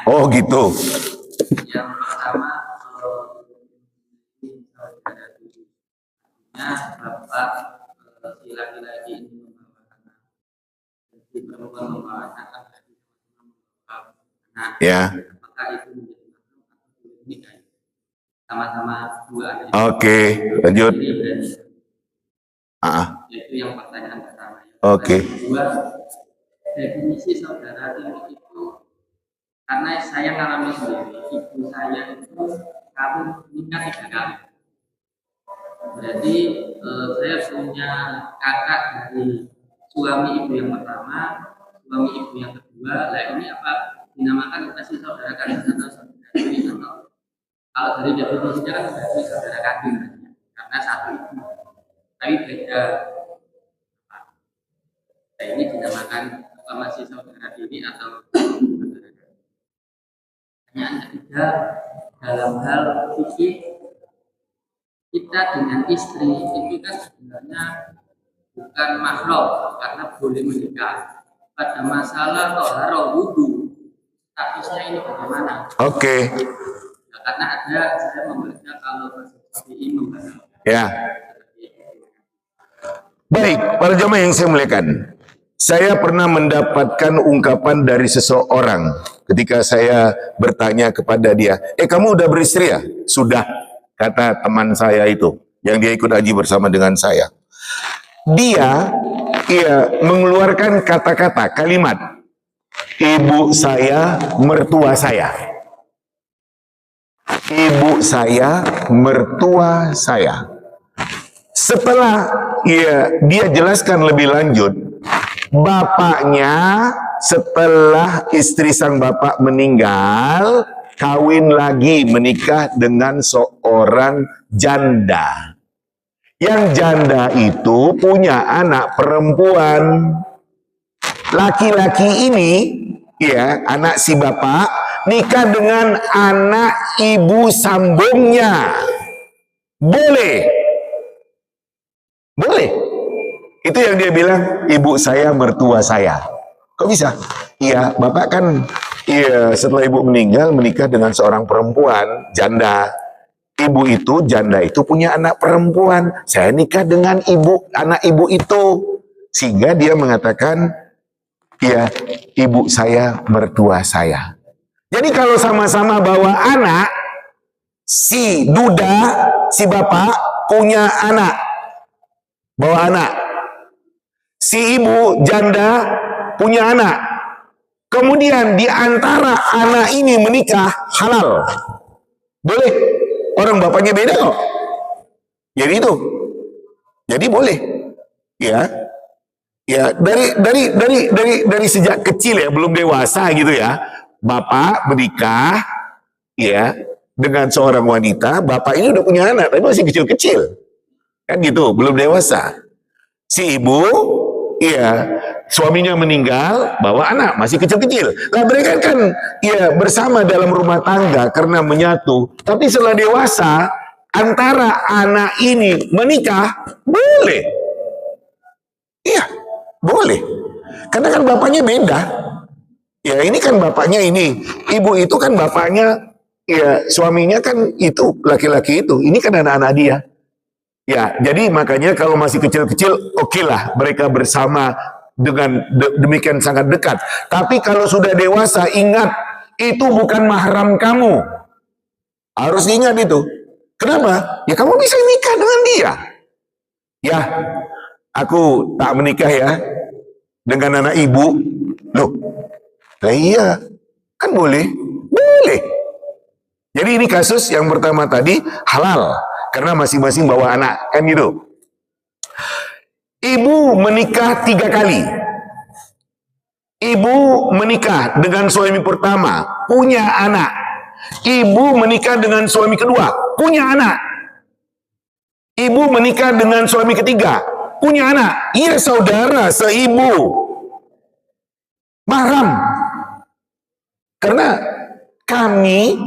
Oh gitu. Yang pertama, bapak si laki-laki ini membawa anak, si perempuan membawa anak, Ya. apakah itu menjadi nikah? Sama-sama dua anak. Oke, lanjut. Itu yang pertanyaan pertama. Oke. Kedua, definisi saudara tiri itu, karena saya mengalami sendiri, ibu saya itu kawin nikah 3 kali. Berarti saya punya kakak dari suami ibu yang pertama, suami ibu yang kedua. Lah ini apa dinamakan masih saudara kandung atau saudara tiri, atau kalau dari definisinya kan berarti saudara kandung karena satu ibu, tapi beda. Nah, ini dinamakan apakah masih saudara diri atau saudara? Pertanyaan ketiga, dalam hal fikih kita dengan istri itu kan sebenarnya bukan mahram karena boleh menikah. Pada masalah toharo wudu, statusnya ini bagaimana? Oke. Ya, karena ada saya membaca kalau seperti ini Ya. Baik, para jamaah yang saya muliakan. Saya pernah mendapatkan ungkapan dari seseorang ketika saya bertanya kepada dia, kamu udah beristri ya? Sudah, kata teman saya itu, yang dia ikut haji bersama dengan saya. Dia mengeluarkan kata-kata, kalimat, ibu saya, mertua saya. Ibu saya, mertua saya. Setelah dia jelaskan lebih lanjut, bapaknya setelah istri sang bapak meninggal, kawin lagi menikah dengan seorang janda. Yang janda itu punya anak perempuan. Laki-laki ini, anak si bapak, nikah dengan anak ibu sambungnya. Boleh. Boleh. Itu yang dia bilang, ibu saya, mertua saya. Kok bisa? Iya, bapak kan setelah ibu meninggal menikah dengan seorang perempuan, janda. Ibu itu, janda itu punya anak perempuan. Saya nikah dengan anak ibu itu. Sehingga dia mengatakan, ibu saya, mertua saya. Jadi kalau sama-sama bawa anak, si duda, si bapak punya anak. Bawa anak. Si ibu janda punya anak. Kemudian di antara anak ini menikah halal. Boleh. Orang bapaknya beda kok. Jadi itu. Jadi boleh. Ya. Ya, dari sejak kecil ya, belum dewasa gitu ya. Bapak menikah dengan seorang wanita, bapak ini udah punya anak tapi masih kecil-kecil. Kan gitu, belum dewasa. Si ibu, suaminya meninggal, bawa anak, masih kecil-kecil. Nah, mereka kan, bersama dalam rumah tangga karena menyatu. Tapi setelah dewasa, antara anak ini menikah, boleh. Iya, boleh. Karena kan bapaknya beda. Ya, ini kan bapaknya ini. Ibu itu kan bapaknya, suaminya kan itu, laki-laki itu. Ini kan anak-anak dia. Ya, jadi makanya kalau masih kecil-kecil, oke lah mereka bersama dengan demikian sangat dekat. Tapi kalau sudah dewasa, ingat, itu bukan mahram kamu. Harus ingat itu. Kenapa? Ya kamu bisa nikah dengan dia. Ya, aku tak menikah ya dengan anak ibu. Loh, lah iya, kan boleh? Boleh. Jadi ini kasus yang pertama tadi halal. Karena masing-masing bawa anak, kan gitu. Ibu menikah 3 kali. Ibu menikah dengan suami pertama, punya anak. Ibu menikah dengan suami kedua, punya anak. Ibu menikah dengan suami ketiga, punya anak. Iya, saudara seibu. Mahram. Karena kami,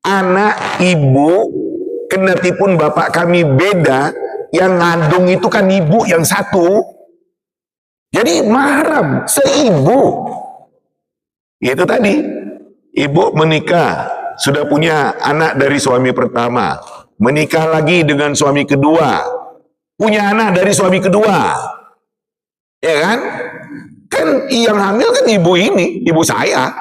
anak ibu, kendatipun bapak kami beda, yang ngandung itu kan ibu yang satu. Jadi mahram, seibu. Itu tadi, ibu menikah, sudah punya anak dari suami pertama, menikah lagi dengan suami kedua, punya anak dari suami kedua. Ya kan? Kan yang hamil kan ibu ini, ibu saya.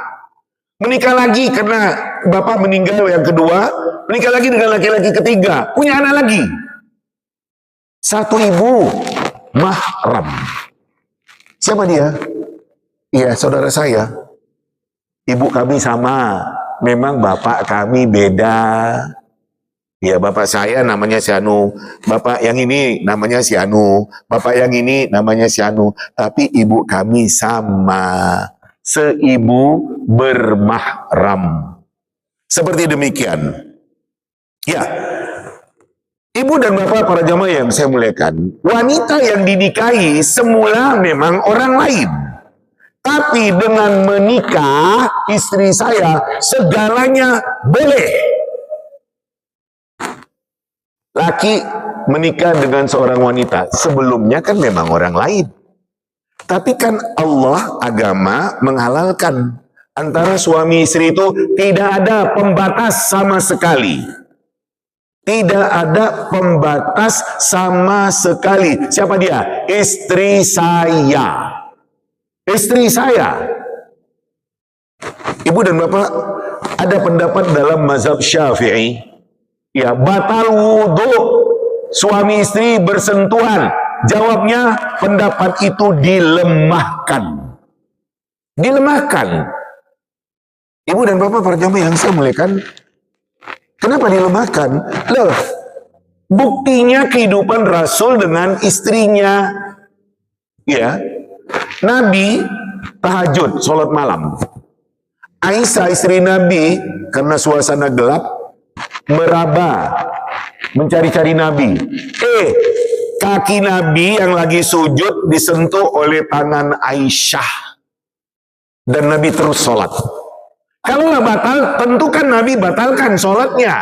Menikah lagi karena bapak meninggal yang kedua, menikah lagi dengan laki-laki ketiga, punya anak lagi. Satu ibu, mahram. Siapa dia? Iya, saudara saya. Ibu kami sama, memang bapak kami beda. Ya, bapak saya namanya si Anu, bapak yang ini namanya si Anu, bapak yang ini namanya si Anu, tapi ibu kami sama. Seibu bermahram. Seperti demikian. Ya, ibu dan bapak para jamaah yang saya muliakan, wanita yang dinikahi semula memang orang lain. Tapi dengan menikah istri saya, segalanya boleh. Laki menikah dengan seorang wanita, sebelumnya kan memang orang lain. Tapi kan Allah, agama menghalalkan. Antara suami istri itu tidak ada pembatas sama sekali. Tidak ada pembatas sama sekali. Siapa dia? Istri saya. Istri saya. Ibu dan bapak, ada pendapat dalam mazhab Syafi'i, ya, batal wudhu suami istri bersentuhan. Jawabnya, pendapat itu dilemahkan. Dilemahkan. Ibu dan bapak para jamaah yang saya muliakan, kenapa dilemahkan? Loh, buktinya kehidupan Rasul dengan istrinya. Ya, Nabi tahajud, sholat malam. Aisyah istri Nabi, karena suasana gelap, meraba, mencari-cari Nabi. Kaki Nabi yang lagi sujud disentuh oleh tangan Aisyah. Dan Nabi terus sholat. Kalau nggak batal, tentu kan Nabi batalkan sholatnya.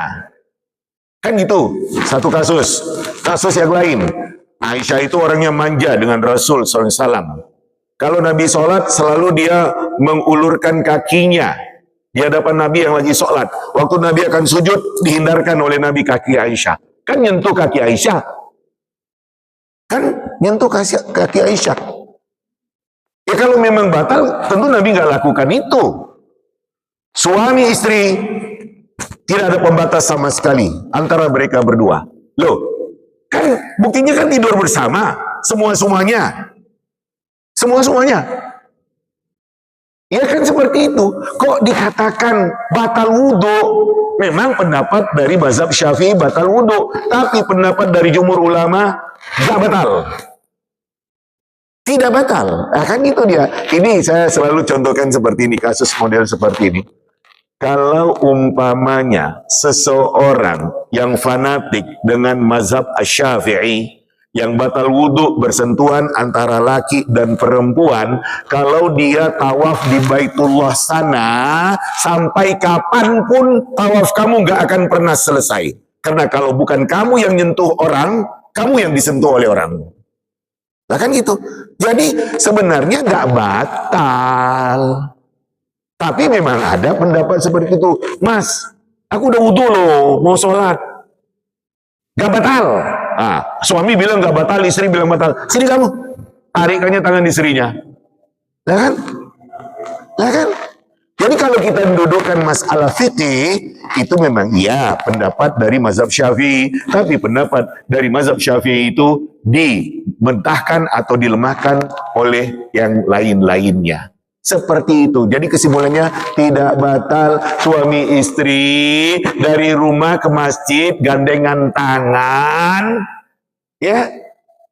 Kan gitu, satu kasus. Kasus yang lain, Aisyah itu orangnya manja dengan Rasul SAW. Kalau Nabi sholat, selalu dia mengulurkan kakinya di hadapan Nabi yang lagi sholat. Waktu Nabi akan sujud, dihindarkan oleh Nabi kaki Aisyah. Kan nyentuh kaki Aisyah. Kan nyentuh kaki Aisyah. Ya kalau memang batal, tentu Nabi nggak lakukan itu. Suami istri tidak ada pembatas sama sekali antara mereka berdua. Loh, kan buktinya kan tidur bersama, semua-semuanya. Semua-semuanya. Ya kan seperti itu. Kok dikatakan batal wudhu? Memang pendapat dari mazhab Syafi'i batal wudhu. Tapi pendapat dari jumhur ulama gak batal. Tidak batal. Nah, kan gitu dia. Ini saya selalu contohkan seperti ini. Kasus model seperti ini. Kalau umpamanya seseorang yang fanatik dengan mazhab Syafi'i, yang batal wudhu bersentuhan antara laki dan perempuan, kalau dia tawaf di Baitullah sana, sampai kapanpun tawaf kamu gak akan pernah selesai. Karena kalau bukan kamu yang nyentuh orang, kamu yang disentuh oleh orang. Nah kan gitu. Jadi sebenarnya gak batal. Tapi memang ada pendapat seperti itu. Mas, aku udah wudhu loh, mau sholat. Gak batal. Nah, suami bilang gak batal, istri bilang batal. Sini kamu. Tarikannya tangan istrinya. Nah kan? Nah kan? Jadi kalau kita mendudukkan masalah fikih, itu memang iya pendapat dari mazhab Syafi'i. Tapi pendapat dari mazhab Syafi'i itu dimentahkan atau dilemahkan oleh yang lain-lainnya. Seperti itu. Jadi kesimpulannya tidak batal suami istri dari rumah ke masjid gandengan tangan, ya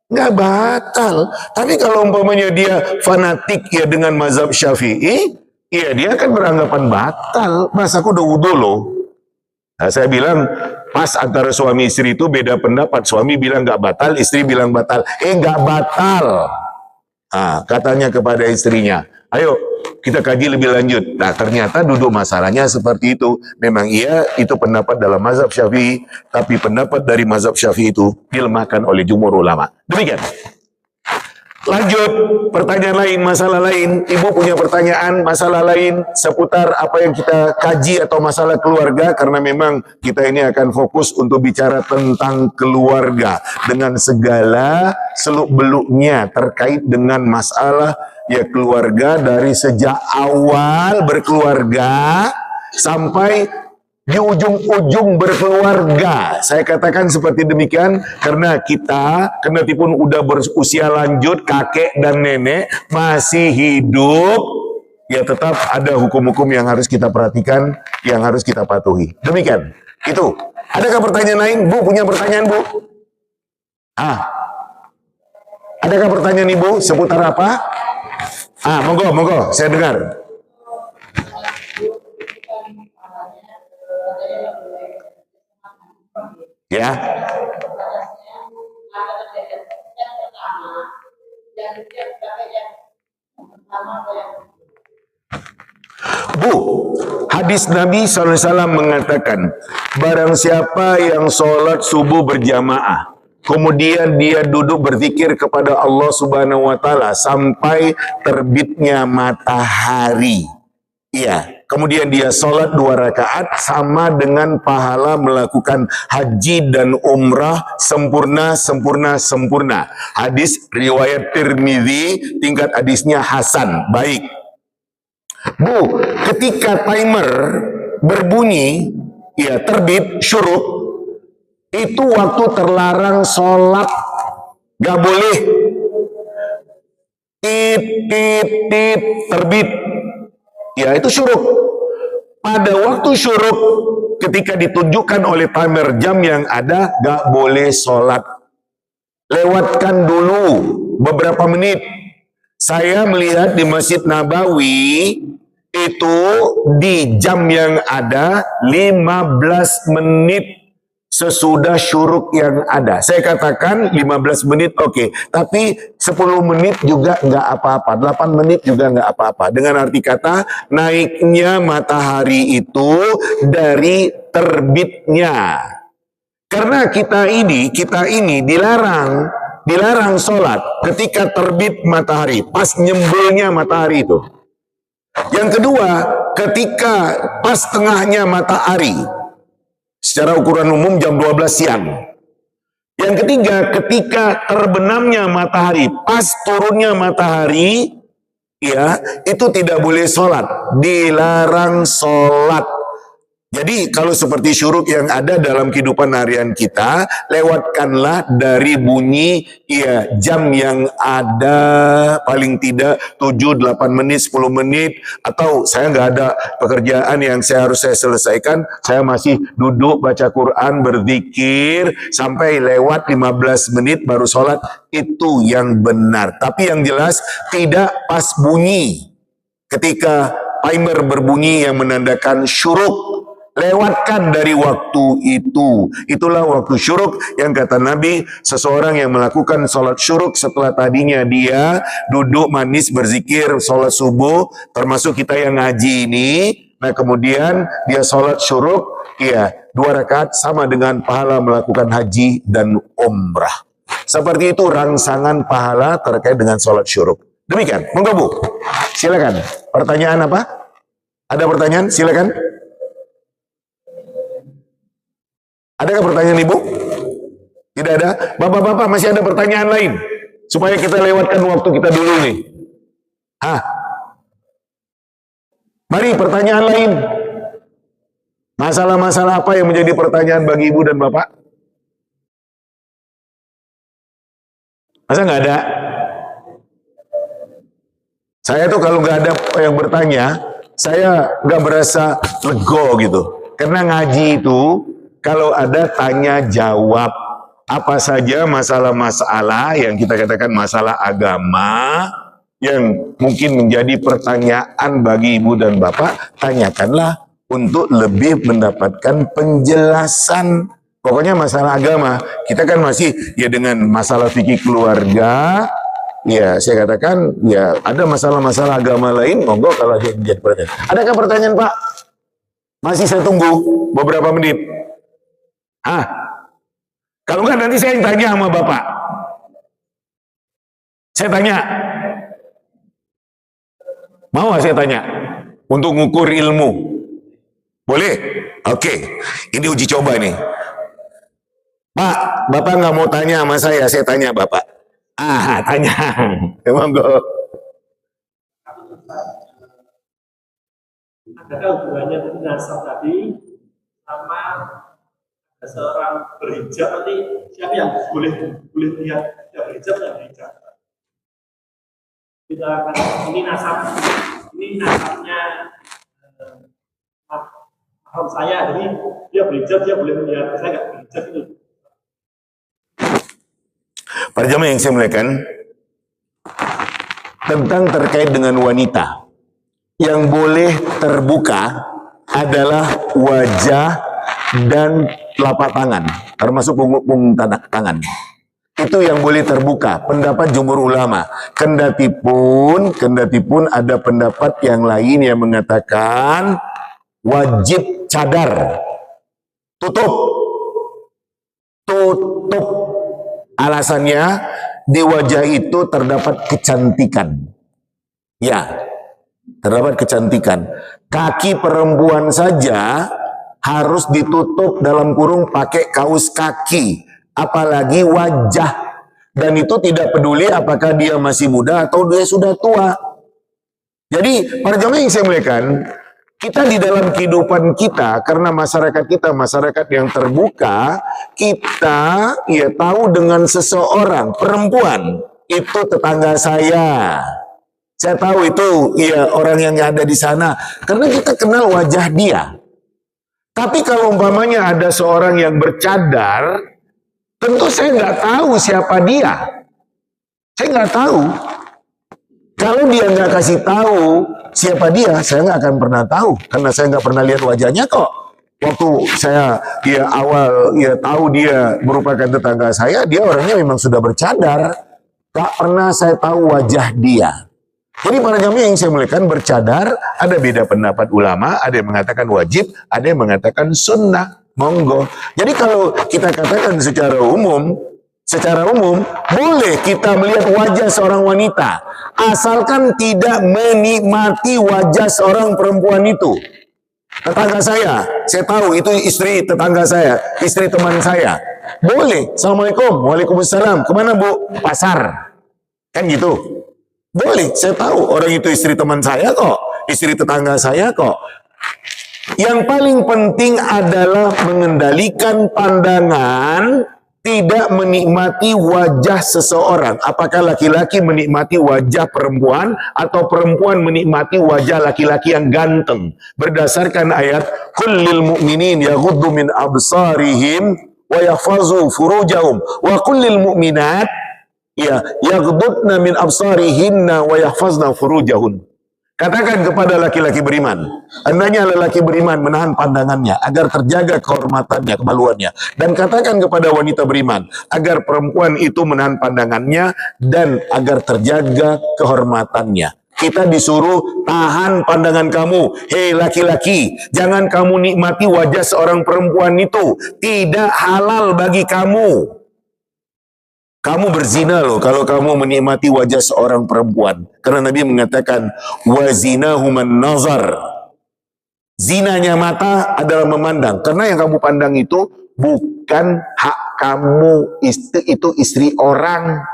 nggak batal. Tapi kalau umpamanya dia fanatik ya dengan mazhab Syafi'i, ya dia akan beranggapan batal. Mas, aku udah wudhu loh. Nah, saya bilang pas antara suami istri itu beda pendapat. Suami bilang nggak batal, istri bilang batal. Nggak batal. Nah, katanya kepada istrinya, ayo kita kaji lebih lanjut. Nah, ternyata duduk masalahnya seperti itu. Memang iya, itu pendapat dalam mazhab Syafi'i, tapi pendapat dari mazhab Syafi'i itu dilemahkan oleh jumhur ulama. Demikian. Lanjut, pertanyaan lain, masalah lain. Ibu punya pertanyaan, masalah lain seputar apa yang kita kaji atau masalah keluarga, karena memang kita ini akan fokus untuk bicara tentang keluarga dengan segala seluk-beluknya terkait dengan masalah ya keluarga, dari sejak awal berkeluarga sampai di ujung-ujung berkeluarga. Saya katakan seperti demikian karena kita, kendatipun udah berusia lanjut, kakek dan nenek masih hidup, ya tetap ada hukum-hukum yang harus kita perhatikan, yang harus kita patuhi. Demikian. Itu. Adakah pertanyaan lain? Bu, punya pertanyaan, Bu? Adakah pertanyaan Ibu seputar apa? Monggo, saya dengar. Ya. Bu, hadis Nabi SAW mengatakan, barang siapa yang sholat subuh berjamaah, kemudian dia duduk berzikir kepada Allah Subhanahu wa Ta'ala sampai terbitnya matahari. Iya, kemudian dia sholat 2 rakaat sama dengan pahala melakukan haji dan umrah sempurna. Hadis riwayat Tirmidzi, tingkat hadisnya hasan, baik. Bu, ketika timer berbunyi, ya terbit syuruk, itu waktu terlarang sholat, gak boleh terbit. Ya, itu syuruk. Pada waktu syuruk, ketika ditunjukkan oleh timer jam yang ada, gak boleh sholat. Lewatkan dulu beberapa menit. Saya melihat di Masjid Nabawi, itu di jam yang ada 15 menit sesudah syuruk yang ada. Saya katakan 15 menit oke, tapi 10 menit juga nggak apa-apa, 8 menit juga nggak apa-apa. Dengan arti kata, naiknya matahari itu dari terbitnya. Karena kita ini dilarang sholat ketika terbit matahari, pas nyembulnya matahari itu. Yang kedua, ketika pas tengahnya matahari, secara ukuran umum jam 12 siang. Yang ketiga, ketika terbenamnya matahari, pas turunnya matahari, ya, itu tidak boleh sholat, dilarang sholat. Jadi kalau seperti syuruk yang ada dalam kehidupan harian kita, lewatkanlah dari bunyi ya jam yang ada, paling tidak 7, 8 menit, 10 menit, atau saya nggak ada pekerjaan yang saya selesaikan, saya masih duduk baca Quran, berzikir, sampai lewat 15 menit baru sholat, itu yang benar. Tapi yang jelas tidak pas bunyi, ketika timer berbunyi yang menandakan syuruk, lewatkan dari waktu itu. Itulah waktu syuruk yang kata Nabi, seseorang yang melakukan sholat syuruk setelah tadinya dia duduk manis berzikir sholat subuh, termasuk kita yang ngaji ini, nah kemudian dia sholat syuruk, ya 2 rakaat sama dengan pahala melakukan haji dan umrah. Seperti itu rangsangan pahala terkait dengan sholat syuruk. Demikian, monggo Bu, silakan. Pertanyaan apa? Ada pertanyaan? Silakan. Adakah pertanyaan Ibu? Tidak ada? Bapak-bapak masih ada pertanyaan lain? Supaya kita lewatkan waktu kita dulu nih. Mari pertanyaan lain. Masalah-masalah apa yang menjadi pertanyaan bagi Ibu dan Bapak? Masa nggak ada? Saya tuh kalau nggak ada yang bertanya, saya nggak berasa lego gitu. Karena ngaji itu, kalau ada tanya jawab, apa saja masalah-masalah yang kita katakan masalah agama, yang mungkin menjadi pertanyaan bagi Ibu dan Bapak, tanyakanlah untuk lebih mendapatkan penjelasan. Pokoknya masalah agama, kita kan masih ya dengan masalah fikih keluarga, ya saya katakan ya ada masalah-masalah agama lain, monggo kalau jadi pertanyaan. Adakah pertanyaan Pak? Masih saya tunggu beberapa menit. Kalau enggak nanti saya yang tanya sama Bapak. Saya tanya. Mau saya tanya? Untuk ngukur ilmu. Boleh? Oke. Ini uji coba nih. Pak, Bapak nggak mau tanya sama saya tanya Bapak. Tanya. Monggo. Adakah hubungannya dengan nasab tadi sama seorang berhijab, nanti siapa yang boleh lihat yang berhijab dan berhijab? Kita akan ini nasabnya mahram saya, jadi dia berhijab, dia boleh melihat, saya nggak berhijab itu. Para jamaah yang saya muliakan, tentang terkait dengan wanita yang boleh terbuka adalah wajah dan telapak tangan, termasuk punggung tangan. Itu yang boleh terbuka, pendapat jumhur ulama. Kendati pun ada pendapat yang lain yang mengatakan wajib cadar, tutup. Alasannya di wajah itu terdapat kecantikan. Ya, terdapat kecantikan. Kaki perempuan saja harus ditutup dalam kurung pakai kaus kaki, apalagi wajah. Dan itu tidak peduli apakah dia masih muda atau dia sudah tua. Jadi para jamaah yang saya muliakan, kita di dalam kehidupan kita, karena masyarakat kita masyarakat yang terbuka, kita ya tahu dengan seseorang perempuan itu tetangga saya. Saya tahu itu ya orang yang ada di sana karena kita kenal wajah dia. Tapi kalau umpamanya ada seorang yang bercadar, tentu saya nggak tahu siapa dia. Saya nggak tahu. Kalau dia nggak kasih tahu siapa dia, saya nggak akan pernah tahu karena saya nggak pernah lihat wajahnya kok. Waktu saya awal tahu dia merupakan tetangga saya, dia orangnya memang sudah bercadar. Tak pernah saya tahu wajah dia. Jadi para jamaah yang saya muliakan, bercadar ada beda pendapat ulama, ada yang mengatakan wajib, ada yang mengatakan sunnah. Monggo. Jadi kalau kita katakan secara umum boleh kita melihat wajah seorang wanita asalkan tidak menikmati wajah seorang perempuan itu. Tetangga saya tahu itu istri tetangga saya, istri teman saya. Boleh. Assalamualaikum, waalaikumsalam. Kemana bu? Pasar. Kan gitu. Boleh. Saya tahu orang itu istri teman saya kok, istri tetangga saya kok. Yang paling penting adalah mengendalikan pandangan, tidak menikmati wajah seseorang. Apakah laki-laki menikmati wajah perempuan atau perempuan menikmati wajah laki-laki yang ganteng. Berdasarkan ayat kullil mu'minin yaghuddu min absarihim wa yahfazu furujahum wa kullil mu'minat yaghuddna min absarihinna wa yahfazna furujahun. Katakan kepada laki-laki beriman, hendaknya lelaki beriman menahan pandangannya agar terjaga kehormatannya, kemaluannya. Dan katakan kepada wanita beriman agar perempuan itu menahan pandangannya dan agar terjaga kehormatannya. Kita disuruh tahan pandangan kamu. Hei laki-laki, jangan kamu nikmati wajah seorang perempuan itu. Tidak halal bagi kamu. Kamu berzina loh kalau kamu menikmati wajah seorang perempuan. Karena Nabi mengatakan, wazinahuman nazar. Zinanya mata adalah memandang. Karena yang kamu pandang itu bukan hak kamu. Itu istri orang.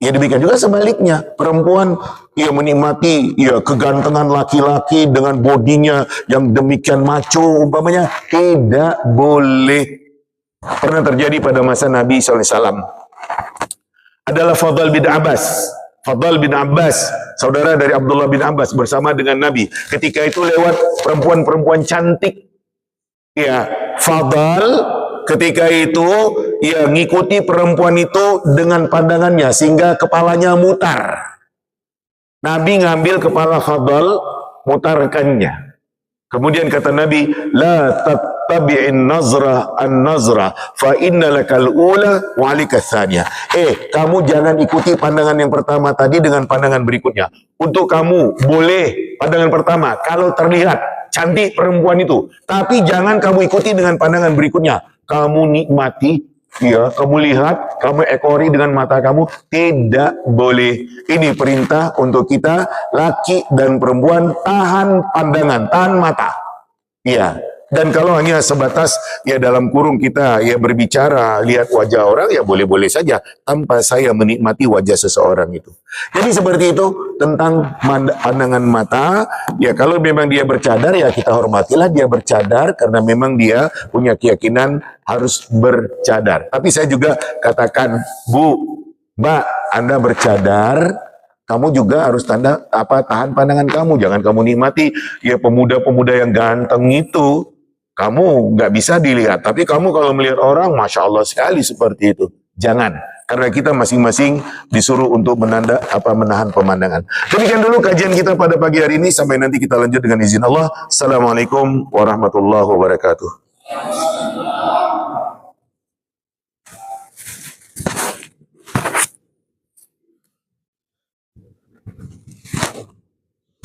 Ya demikian juga sebaliknya. Perempuan menikmati kegantengan laki-laki dengan bodinya yang demikian macho umpamanya. Tidak boleh. Pernah terjadi pada masa Nabi SAW. Adalah Fadl bin Abbas. Fadl bin Abbas, saudara dari Abdullah bin Abbas bersama dengan Nabi. Ketika itu lewat perempuan-perempuan cantik. Ya, Fadl ketika itu ngikuti perempuan itu dengan pandangannya sehingga kepalanya mutar. Nabi ngambil kepala Fadl, mutarkannya. Kemudian kata Nabi, la tattabi'in nazra an-nazra fa innalakal ula wa alikats tsaniyah. Kamu jangan ikuti pandangan yang pertama tadi dengan pandangan berikutnya. Untuk kamu boleh pandangan pertama kalau terlihat cantik perempuan itu, tapi jangan kamu ikuti dengan pandangan berikutnya. Kamu nikmati, kamu lihat, kamu ekori dengan mata kamu, tidak boleh. Ini perintah untuk kita, laki dan perempuan, tahan pandangan, tahan mata. Dan kalau hanya sebatas dalam kurung kita berbicara, lihat wajah orang, boleh-boleh saja tanpa saya menikmati wajah seseorang itu. Jadi seperti itu tentang pandangan mata. Kalau memang dia bercadar, kita hormatilah dia bercadar karena memang dia punya keyakinan harus bercadar. Tapi saya juga katakan, Bu, Mbak, Anda bercadar, kamu juga harus tahan pandangan kamu. Jangan kamu nikmati pemuda-pemuda yang ganteng itu. Kamu nggak bisa dilihat, tapi kamu kalau melihat orang, Masya Allah sekali seperti itu. Jangan, karena kita masing-masing disuruh untuk menahan pemandangan. Demikian dulu kajian kita pada pagi hari ini, sampai nanti kita lanjut dengan izin Allah. Assalamualaikum warahmatullahi wabarakatuh.